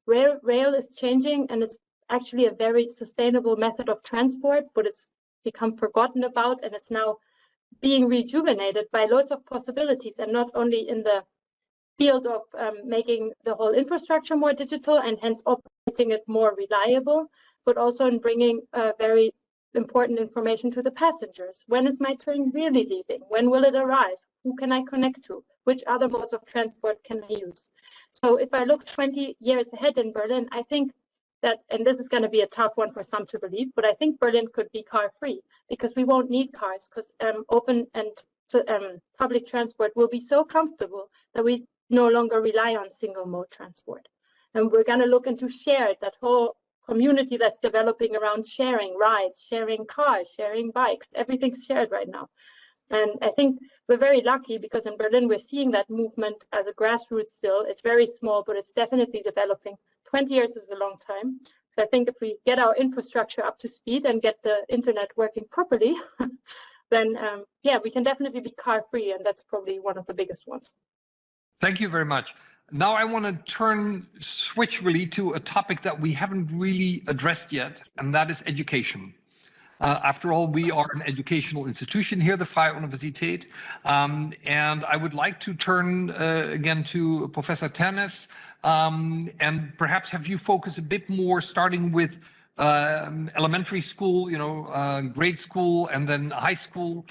rail is changing, and it's actually a very sustainable method of transport, but it's become forgotten about, and it's now being rejuvenated by loads of possibilities, and not only in the field of making the whole infrastructure more digital and hence operating it more reliable, but also in bringing very important information to the passengers. When is my train really leaving? When will it arrive? Who can I connect to? Which other modes of transport can I use? So if I look 20 years ahead in Berlin, I think that, and this is going to be a tough one for some to believe, but I think Berlin could be car-free, because we won't need cars, because open and public transport will be so comfortable that we no longer rely on single mode transport. And we're going to look into shared, that whole community that's developing around sharing rides, sharing cars, sharing bikes. Everything's shared right now. And I think we're very lucky, because in Berlin, we're seeing that movement as a grassroots still. It's very small, but it's definitely developing. 20 years is a long time. So I think if we get our infrastructure up to speed and get the internet working properly, then yeah, we can definitely be car-free, and that's probably one of the biggest ones. Thank you very much. Now I want to switch really to a topic that we haven't really addressed yet, and that is education. After all, we are an educational institution here, the Freie Universität, and I would like to turn again to Professor Ternès, and perhaps have you focus a bit more, starting with elementary school, grade school, and then high school.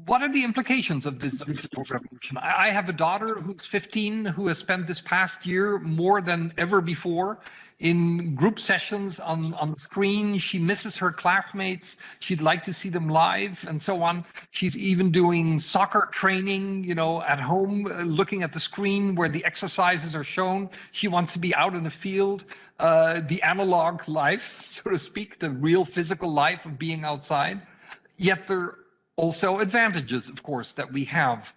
What are the implications of this digital revolution? I have a daughter who's 15 who has spent this past year more than ever before in group sessions on the screen. She misses her classmates. She'd like to see them live and so on. She's even doing soccer training, at home, looking at the screen where the exercises are shown. She wants to be out in the field, the analog life, so to speak, the real physical life of being outside. Yet there also advantages, of course, that we have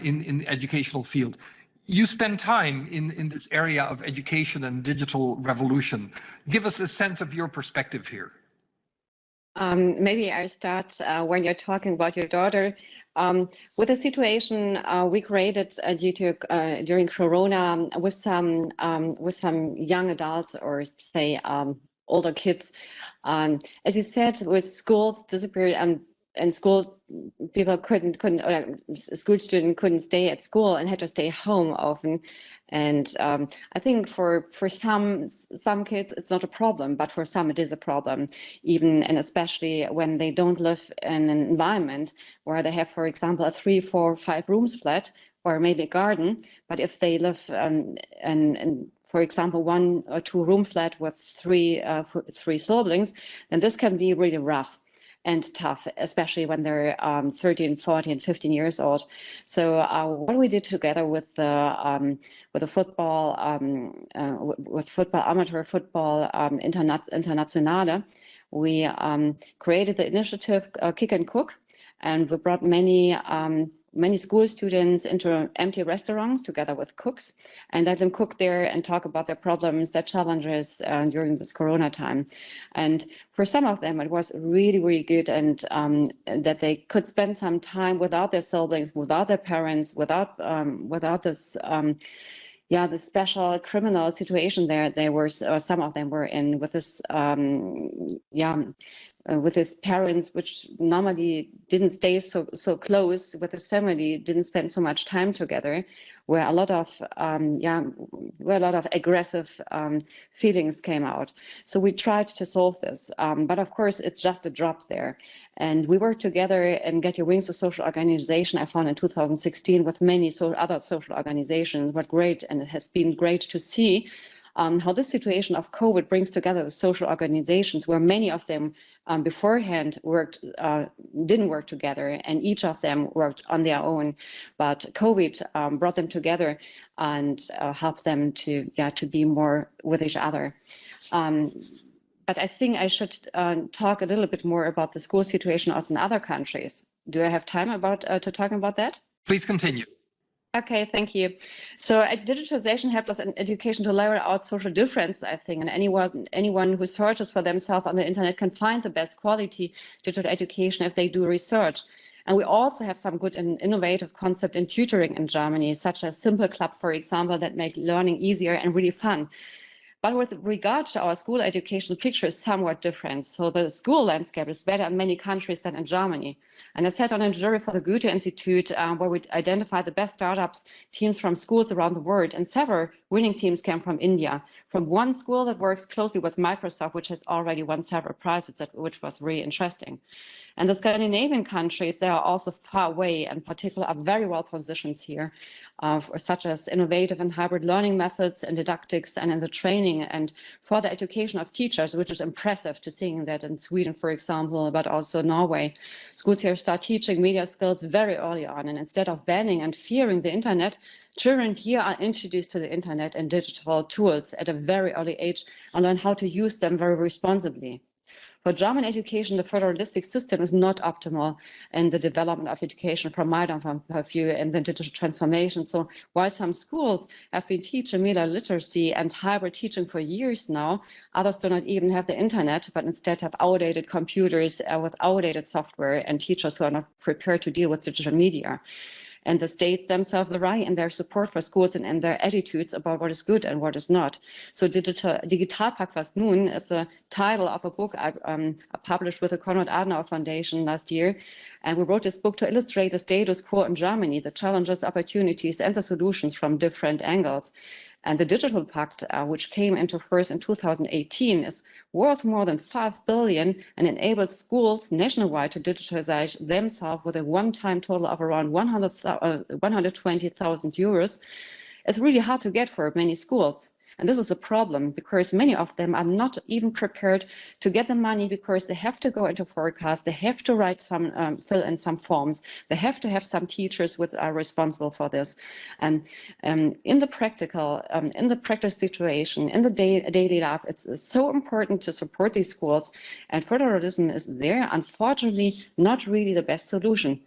in the educational field. You spend time in this area of education and digital revolution. Give us a sense of your perspective here. Maybe I start when you're talking about your daughter. With the situation we created during Corona with some young adults, or say older kids. As you said, with schools disappeared and school people school students couldn't stay at school and had to stay home often. And I think for some kids it's not a problem, but for some it is a problem, even and especially when they don't live in an environment where they have, for example, a 3, 4, 5 rooms flat or maybe a garden. But if they live in for example, 1 or 2 room flat with three siblings, then this can be really rough and tough, especially when they're 13, 14, 15 years old. So what we did together with the football, amateur football Internationale, we created the initiative Kick and Cook, and we brought many school students into empty restaurants together with cooks and let them cook there and talk about their problems, their challenges during this Corona time. And for some of them, it was really, really good, and that they could spend some time without their siblings, without their parents, without this the special criminal situation they were, some of them were in, with this with his parents, which normally didn't stay so close with his family, didn't spend so much time together, where a lot of aggressive feelings came out. So we tried to solve this, but of course it's just a drop there. And we worked together in Get Your Wings, a social organization I found in 2016 with many other social organizations. But great, and it has been great to see how this situation of COVID brings together the social organizations, where many of them beforehand didn't work together, and each of them worked on their own. But COVID brought them together and helped them to be more with each other. But I think I should talk a little bit more about the school situation also in other countries. Do I have time to talk about that? Please continue. Okay, thank you. So digitalization helped us in education to level out social difference, I think, and anyone who searches for themselves on the internet can find the best quality digital education if they do research. And we also have some good and innovative concept in tutoring in Germany, such as Simple Club, for example, that make learning easier and really fun. But with regard to our school education, the picture is somewhat different. So the school landscape is better in many countries than in Germany. And I sat on a jury for the Goethe Institute, where we identified the best startups teams from schools around the world. And several winning teams came from India, from one school that works closely with Microsoft, which has already won several prizes, which was really interesting. And the Scandinavian countries, they are also far away, and in particular are very well positioned here, such as innovative and hybrid learning methods in didactics and in the training and for the education of teachers, which is impressive to seeing that in Sweden, for example, but also Norway. Schools here start teaching media skills very early on, and instead of banning and fearing the internet, children here are introduced to the internet and digital tools at a very early age and learn how to use them very responsibly. For German education, the federalistic system is not optimal in the development of education from my point of view in the digital transformation. So while some schools have been teaching media literacy and hybrid teaching for years now, others do not even have the internet, but instead have outdated computers with outdated software and teachers who are not prepared to deal with digital media. And the states themselves vary in their support for schools and in their attitudes about what is good and what is not. So Digitalpakt was nun is the title of a book I published with the Konrad Adenauer Foundation last year. And we wrote this book to illustrate the status quo in Germany, the challenges, opportunities, and the solutions from different angles. And the Digital Pact, which came into force in 2018, is worth more than 5 billion and enables schools nationwide to digitalize themselves with a one-time total of around 120,000 euros. It's really hard to get for many schools. And this is a problem because many of them are not even prepared to get the money because they have to go into forecast, they have to write some, fill in some forms, they have to have some teachers who are responsible for this. And in the practical situation, in the daily life, it's so important to support these schools. And federalism is there, unfortunately, not really the best solution.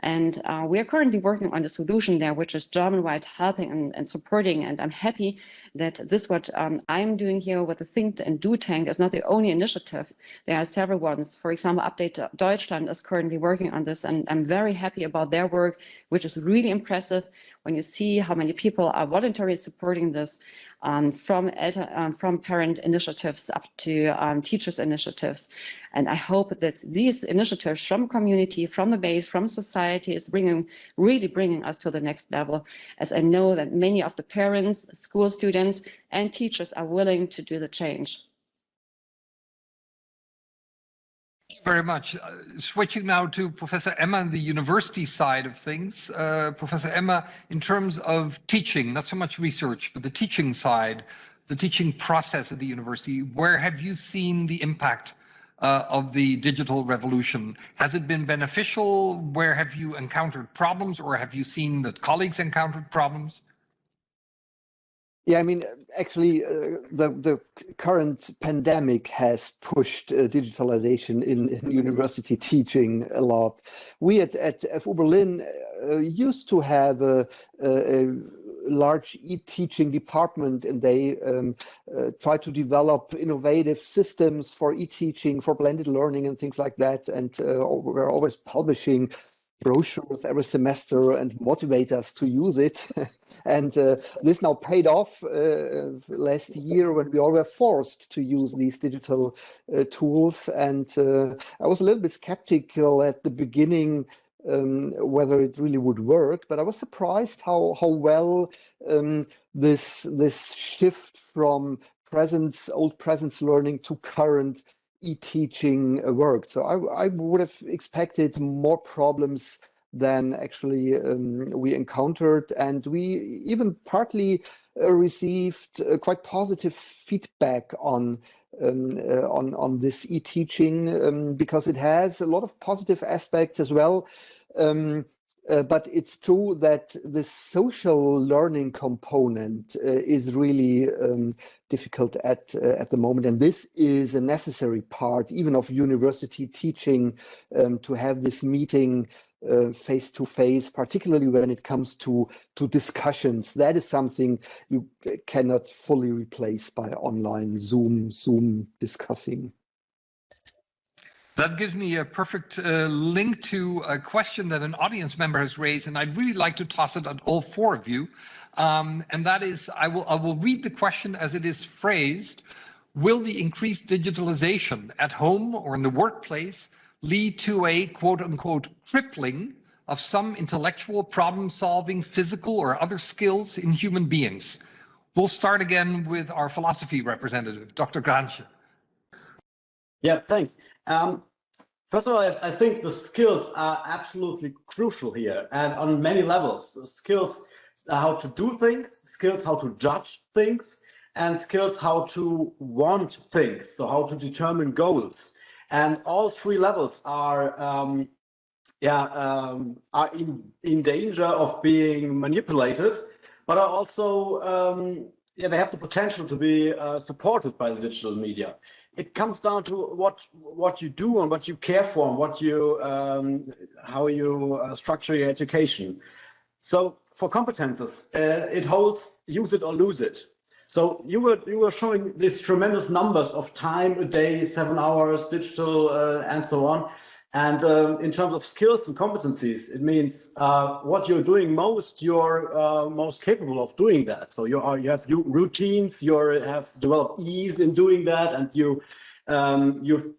And we are currently working on a solution there, which is German-wide helping and supporting. And I'm happy that this, what I'm doing here with the Think and Do Tank, is not the only initiative. There are several ones. For example, Update Deutschland is currently working on this, and I'm very happy about their work, which is really impressive when you see how many people are voluntarily supporting this, from parent initiatives up to teachers initiatives. And I hope that these initiatives from community, from the base, from society is really bringing us to the next level, as I know that many of the parents, school students, and teachers are willing to do the change. Thank you very much. Switching now to Professor Emmer and the university side of things. Professor Emmer, in terms of teaching, not so much research, but the teaching side, the teaching process at the university, where have you seen the impact of the digital revolution? Has it been beneficial? Where have you encountered problems, or have you seen that colleagues encountered problems? Yeah, I mean, actually, the current pandemic has pushed digitalization in university teaching a lot. We at FU Berlin used to have a large e-teaching department, and they try to develop innovative systems for e-teaching, for blended learning and things like that. And we're always publishing brochures every semester and motivate us to use it. And this now paid off last year when we all were forced to use these digital tools. And I was a little bit skeptical at the beginning whether it really would work, but I was surprised how well this shift from old presence learning to current e-teaching worked. So I would have expected more problems than actually we encountered, and we even partly received quite positive feedback on this e-teaching because it has a lot of positive aspects as well. But it's true that the social learning component is really difficult at the moment, and this is a necessary part even of university teaching, to have this meeting face-to-face, particularly when it comes to discussions. That is something you cannot fully replace by online Zoom discussing. That gives me a perfect link to a question that an audience member has raised, and I'd really like to toss it at all four of you. And that is, I will read the question as it is phrased. Will the increased digitalization at home or in the workplace lead to a quote-unquote crippling of some intellectual problem-solving, physical or other skills in human beings? We'll start again with our philosophy representative, Dr. Gransche. Yeah, thanks. First of all, I think the skills are absolutely crucial here, and on many levels. Skills how to do things, skills how to judge things, and skills how to want things, so how to determine goals. And all three levels are in danger of being manipulated, but are also they have the potential to be supported by the digital media. It comes down to what you do and what you care for, and what you how you structure your education. So for competences, it holds use it or lose it. So you were showing these tremendous numbers of time a day, 7 hours, digital, and so on. And in terms of skills and competencies, it means what you're doing most, you're most capable of doing that. So you have routines, you have developed ease in doing that, and you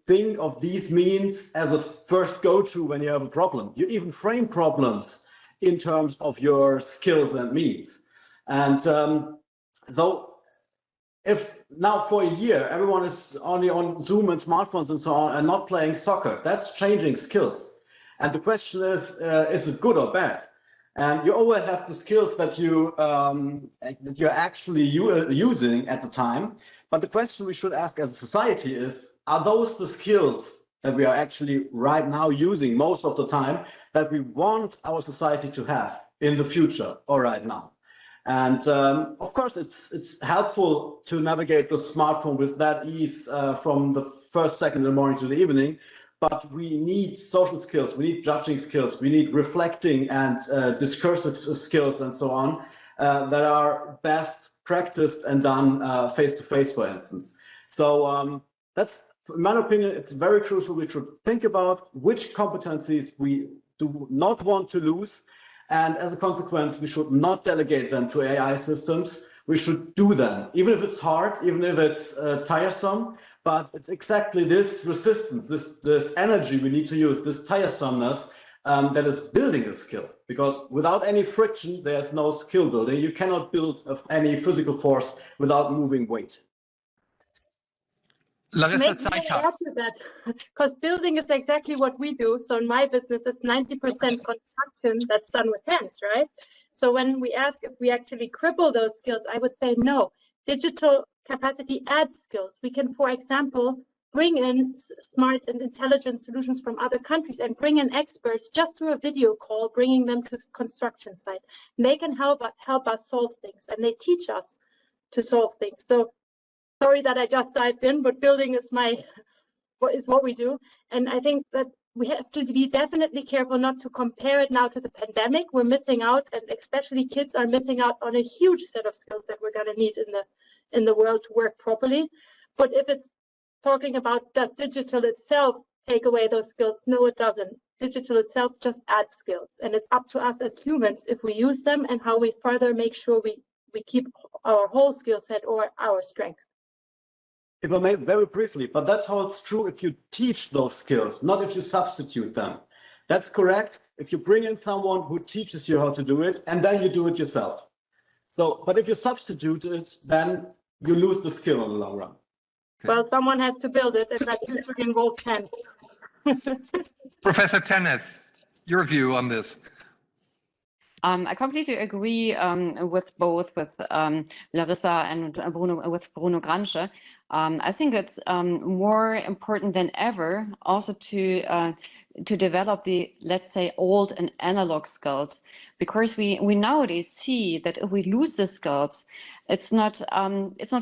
think of these means as a first go-to when you have a problem. You even frame problems in terms of your skills and means. And so if now for a year everyone is only on Zoom and smartphones and so on and not playing soccer, that's changing skills. And the question is it good or bad? And you always have the skills that you're actually using at the time. But the question we should ask as a society is, are those the skills that we are actually right now using most of the time that we want our society to have in the future or right now? And of course, it's helpful to navigate the smartphone with that ease from the first second in the morning to the evening. But we need social skills, we need judging skills, we need reflecting and discursive skills and so on that are best practiced and done face-to-face, for instance. So that's, in my opinion, it's very crucial. We should think about which competencies we do not want to lose. And as a consequence, we should not delegate them to AI systems. We should do them, even if it's hard, even if it's tiresome. But it's exactly this resistance, this energy we need to use, this tiresomeness that is building a skill. Because without any friction, there's no skill building. You cannot build any physical force without moving weight. Larissa Zeichhardt. Because building is exactly what we do. So in my business, it's 90% construction that's done with hands, right? So when we ask if we actually cripple those skills, I would say no. Digital capacity adds skills. We can, for example, bring in smart and intelligent solutions from other countries and bring in experts just through a video call, bringing them to the construction site. And they can help us solve things, and they teach us to solve things. So sorry that I just dived in, but building is what we do. And I think that we have to be definitely careful not to compare it now to the pandemic. We're missing out, and especially kids are missing out on a huge set of skills that we're going to need in the world to work properly. But if it's talking about, does digital itself take away those skills? No, it doesn't. Digital itself just adds skills, and it's up to us as humans if we use them and how we further make sure we keep our whole skill set or our strength. If I may, very briefly, but that holds true if you teach those skills, not if you substitute them. That's correct if you bring in someone who teaches you how to do it, and then you do it yourself. So, but if you substitute it, then you lose the skill in the long run. Well, someone has to build it, and that usually involves hands. Professor Ternès, your view on this? I completely agree with both, with Larissa and Bruno Gransche. I think it's more important than ever also to to develop the, let's say, old and analog skills, because we nowadays see that if we lose the skills, it's not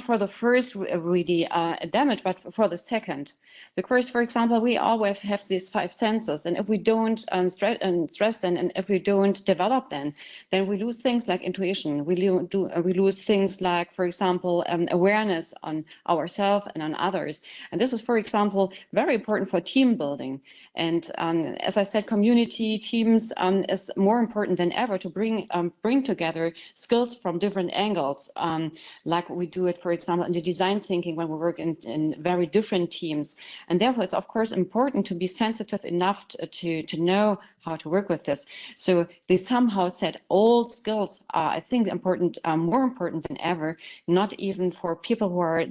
for the first really damage, but for the second. Because, for example, we always have these 5 senses, and if we don't stress them, and if we don't develop them, then we lose things like intuition. We lose things like, for example, awareness on ourselves and on others. And this is, for example, very important for team building. And as I said, community teams is more important than ever to bring together skills from different angles, like we do it, for example, in the design thinking when we work in very different teams. And therefore, it's of course important to be sensitive enough to know how to work with this. So they somehow said old skills are, I think, important, more important than ever, not even for people who are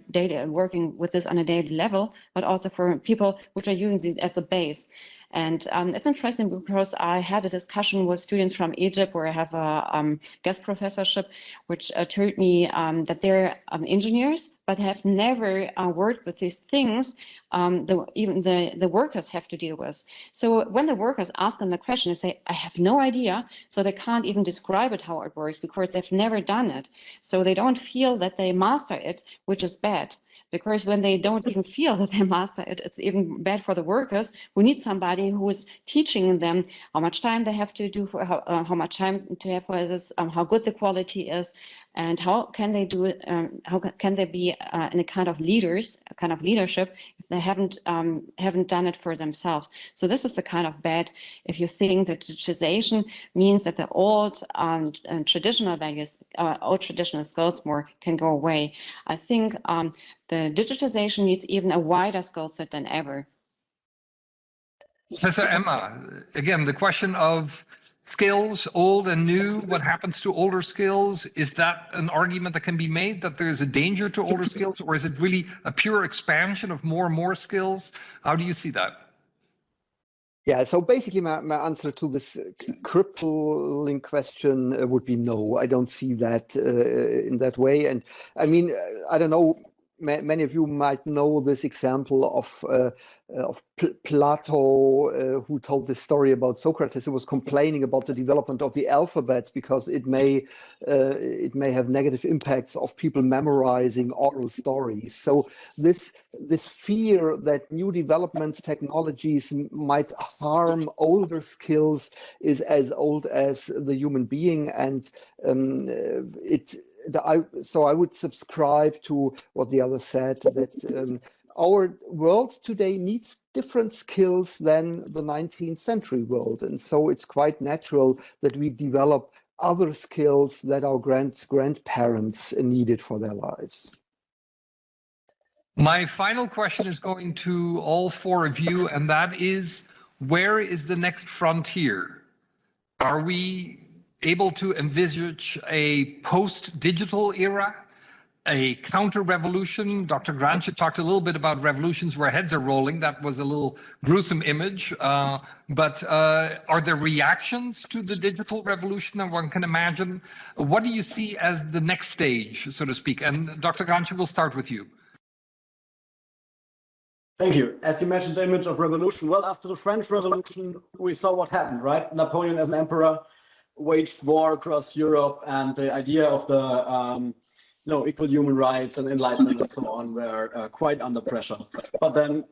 working with this on a daily level, but also for people which are using it as a base. And it's interesting because I had a discussion with students from Egypt where I have a guest professorship, which told me that they're engineers, but have never worked with these things even the workers have to deal with. So when the workers ask them the question, they say, I have no idea. So they can't even describe it how it works because they've never done it. So they don't feel that they master it, which is bad. Because when they don't even feel that they master it, it's even bad for the workers who need somebody who is teaching them how much time they have to do for how much time to have for this, how good the quality is, and how can they do it, how can they be in a kind of leadership if they haven't done it for themselves. So this is the kind of bad if you think that digitization means that the old traditional values, old traditional skills more can go away. I think the digitization needs even a wider skill set than ever. Professor Emmer, again, the question of skills, old and new, what happens to older skills? Is that an argument that can be made that there's a danger to older skills, or is it really a pure expansion of more and more skills? How do you see that? Yeah, so basically my answer to this crippling question would be no. I don't see that in that way. And I mean, I don't know, many of you might know this example of Plato, who told this story about Socrates, who was complaining about the development of the alphabet because it may have negative impacts of people memorizing oral stories. So this fear that new developments, technologies might harm older skills is as old as the human being, and so I would subscribe to what the other said, that our world today needs different skills than the 19th century world. And so it's quite natural that we develop other skills that our grandparents needed for their lives. My final question is going to all four of you, and that is, where is the next frontier? Are we able to envisage a post-digital era, a counter-revolution? Dr. Gransche talked a little bit about revolutions where heads are rolling. That was a little gruesome image. But are there reactions to the digital revolution that one can imagine? What do you see as the next stage, so to speak? And Dr. Gransche, we'll start with you. Thank you. As you mentioned, the image of revolution. Well, after the French Revolution, we saw what happened, right? Napoleon as an emperor waged war across Europe, and the idea of the equal human rights and enlightenment and so on were quite under pressure. But then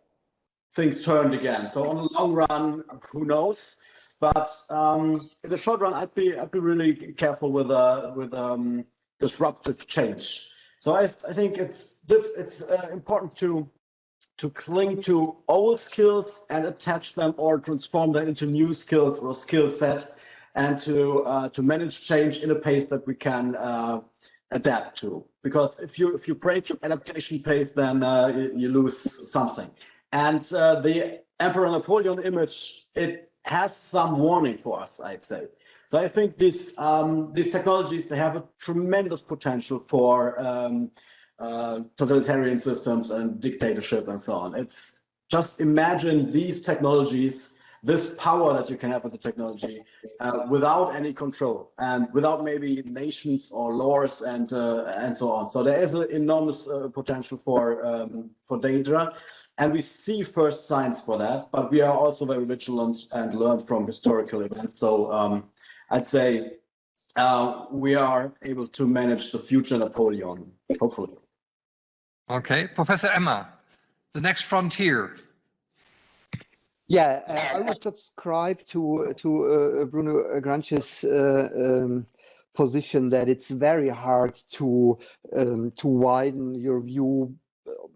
things turned again. So on the long run, who knows? But in the short run, I'd be really careful with disruptive change. So I think it's important to cling to old skills and attach them or transform them into new skills or skill set, and to manage change in a pace that we can adapt to. Because if you break your adaptation pace, then you lose something. And the Emperor Napoleon image, it has some warning for us, I'd say. So I think these technologies, they have a tremendous potential for totalitarian systems and dictatorship and so on. It's just imagine these technologies, this power that you can have with the technology without any control and without maybe nations or laws and so on. So there is an enormous potential for danger. And we see first signs for that, but we are also very vigilant and learn from historical events. So I'd say we are able to manage the future Napoleon, hopefully. Okay, Professor Emmer, the next frontier. Yeah, I would subscribe to Bruno Gransche's position that it's very hard to widen your view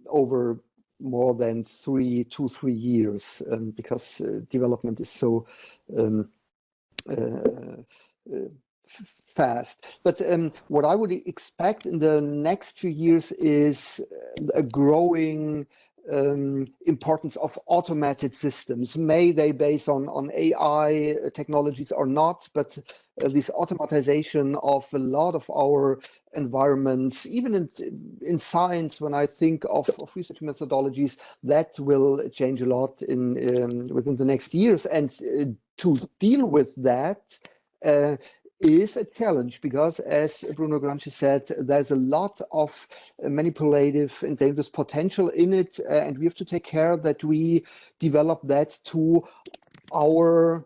over more than 2-3 years, because development is so fast. But what I would expect in the next few years is a growing importance of automated systems. May they base on AI technologies or not, but this automatization of a lot of our environments, even in science, when I think of research methodologies, that will change a lot within the next years. And to deal with that is a challenge, because as Bruno Gransche said, there's a lot of manipulative and dangerous potential in it, and we have to take care that we develop that to our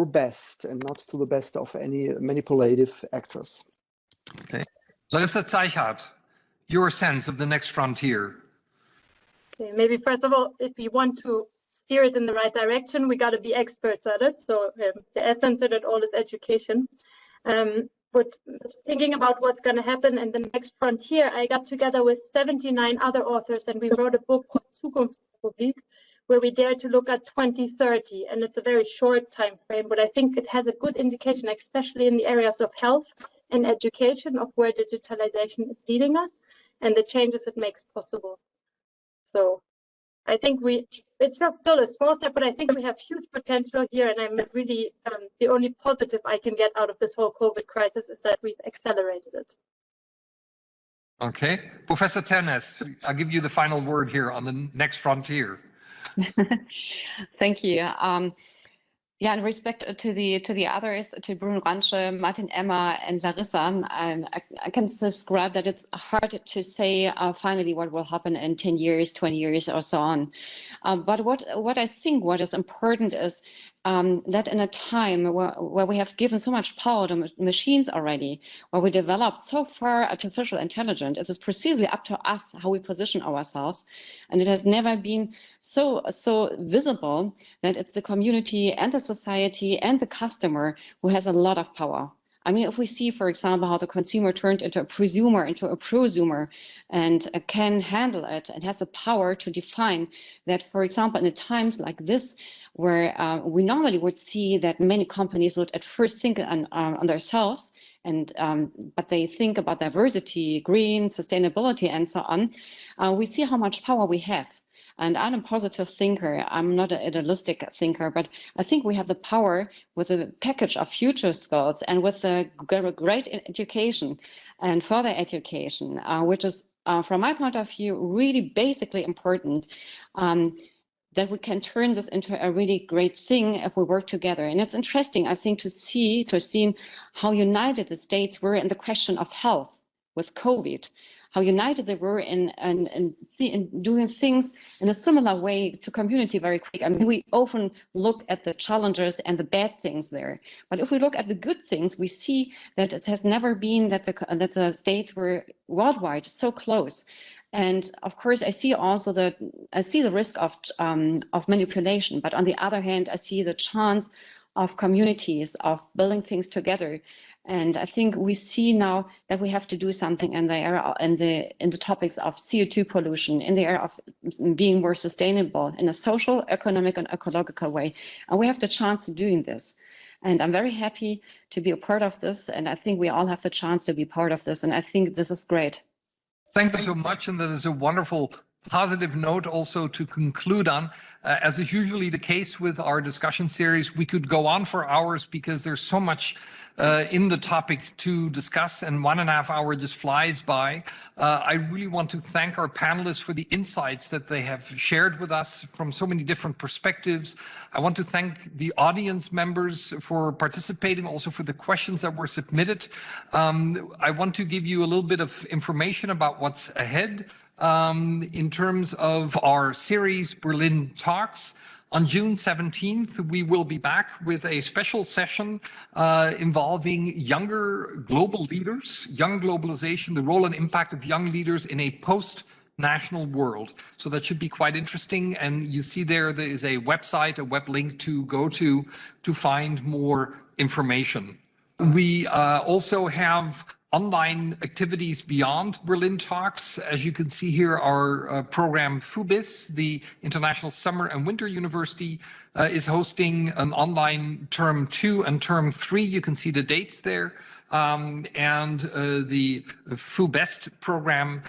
best and not to the best of any manipulative actors. Okay, Larissa Zeichhardt, your sense of the next frontier. Okay, maybe first of all, if you want to steer it in the right direction, we got to be experts at it. So the essence of it all is education. But thinking about what's going to happen in the next frontier, I got together with 79 other authors and we wrote a book called Zukunftsrepublik, where we dare to look at 2030. And it's a very short time frame, but I think it has a good indication, especially in the areas of health and education, of where digitalization is leading us and the changes it makes possible. So I think it's just still a small step, but I think we have huge potential here. And I'm really, the only positive I can get out of this whole COVID crisis is that we've accelerated it. Okay, Professor Ternès, I'll give you the final word here on the next frontier. Thank you. Yeah, in respect to the others, to Bruno Gransche, Martin Emmer, and Larissa, I can subscribe that it's hard to say finally what will happen in 10 years, 20 years, or so on. But what I think what is important is that in a time where we have given so much power to machines already, where we developed so far artificial intelligence, it is precisely up to us how we position ourselves. And it has never been so visible that it's the community and the society and the customer who has a lot of power. I mean, if we see, for example, how the consumer turned into a presumer, into a prosumer, and can handle it and has the power to define that, for example, in times like this, where we normally would see that many companies would at first think on themselves, and but they think about diversity, green, sustainability, and so on, we see how much power we have. And I'm a positive thinker. I'm not an idealistic thinker, but I think we have the power with a package of future skills and with the great education and further education, which is, from my point of view, really basically important, that we can turn this into a really great thing if we work together. And it's interesting, I think, to see how united the states were in the question of health with COVID. How united they were in doing things in a similar way to community very quick. I mean, we often look at the challenges and the bad things there, but if we look at the good things, we see that it has never been that the states were worldwide so close. And of course, I see the risk of manipulation, but on the other hand, I see the chance of communities, of building things together. And I think we see now that we have to do something in the area, in the topics of CO2 pollution, in the area of being more sustainable in a social, economic, and ecological way. And we have the chance of doing this. And I'm very happy to be a part of this. And I think we all have the chance to be part of this. And I think this is great. Thank you so much. And that is a wonderful positive note also to conclude on. As is usually the case with our discussion series, we could go on for hours because there's so much in the topic to discuss, and 1.5 hours just flies by. I really want to thank our panelists for the insights that they have shared with us from so many different perspectives. I want to thank the audience members for participating, also for the questions that were submitted. I want to give you a little bit of information about what's ahead. in terms of our series Berlin Talks. On June 17th, we will be back with a special session involving younger global leaders, young globalization, the role and impact of young leaders in a post-national world. So that should be quite interesting. And you see there is a website, a web link to go to find more information. We also have online activities beyond Berlin Talks. As you can see here, our program FUBiS, the International Summer and Winter University, is hosting an online term 2 and term 3. You can see the dates there. And the FUBEST program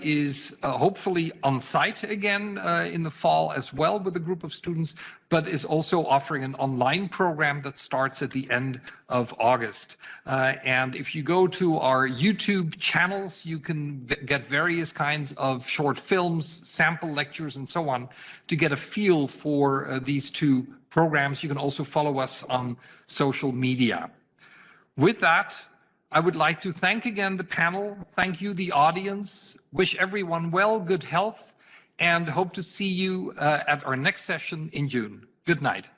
is hopefully on site again in the fall as well with a group of students, but is also offering an online program that starts at the end of August. And if you go to our YouTube channels, you can get various kinds of short films, sample lectures, and so on to get a feel for these two programs. You can also follow us on social media. With that, I would like to thank again the panel, thank you, the audience, wish everyone well, good health, and hope to see you at our next session in June. Good night.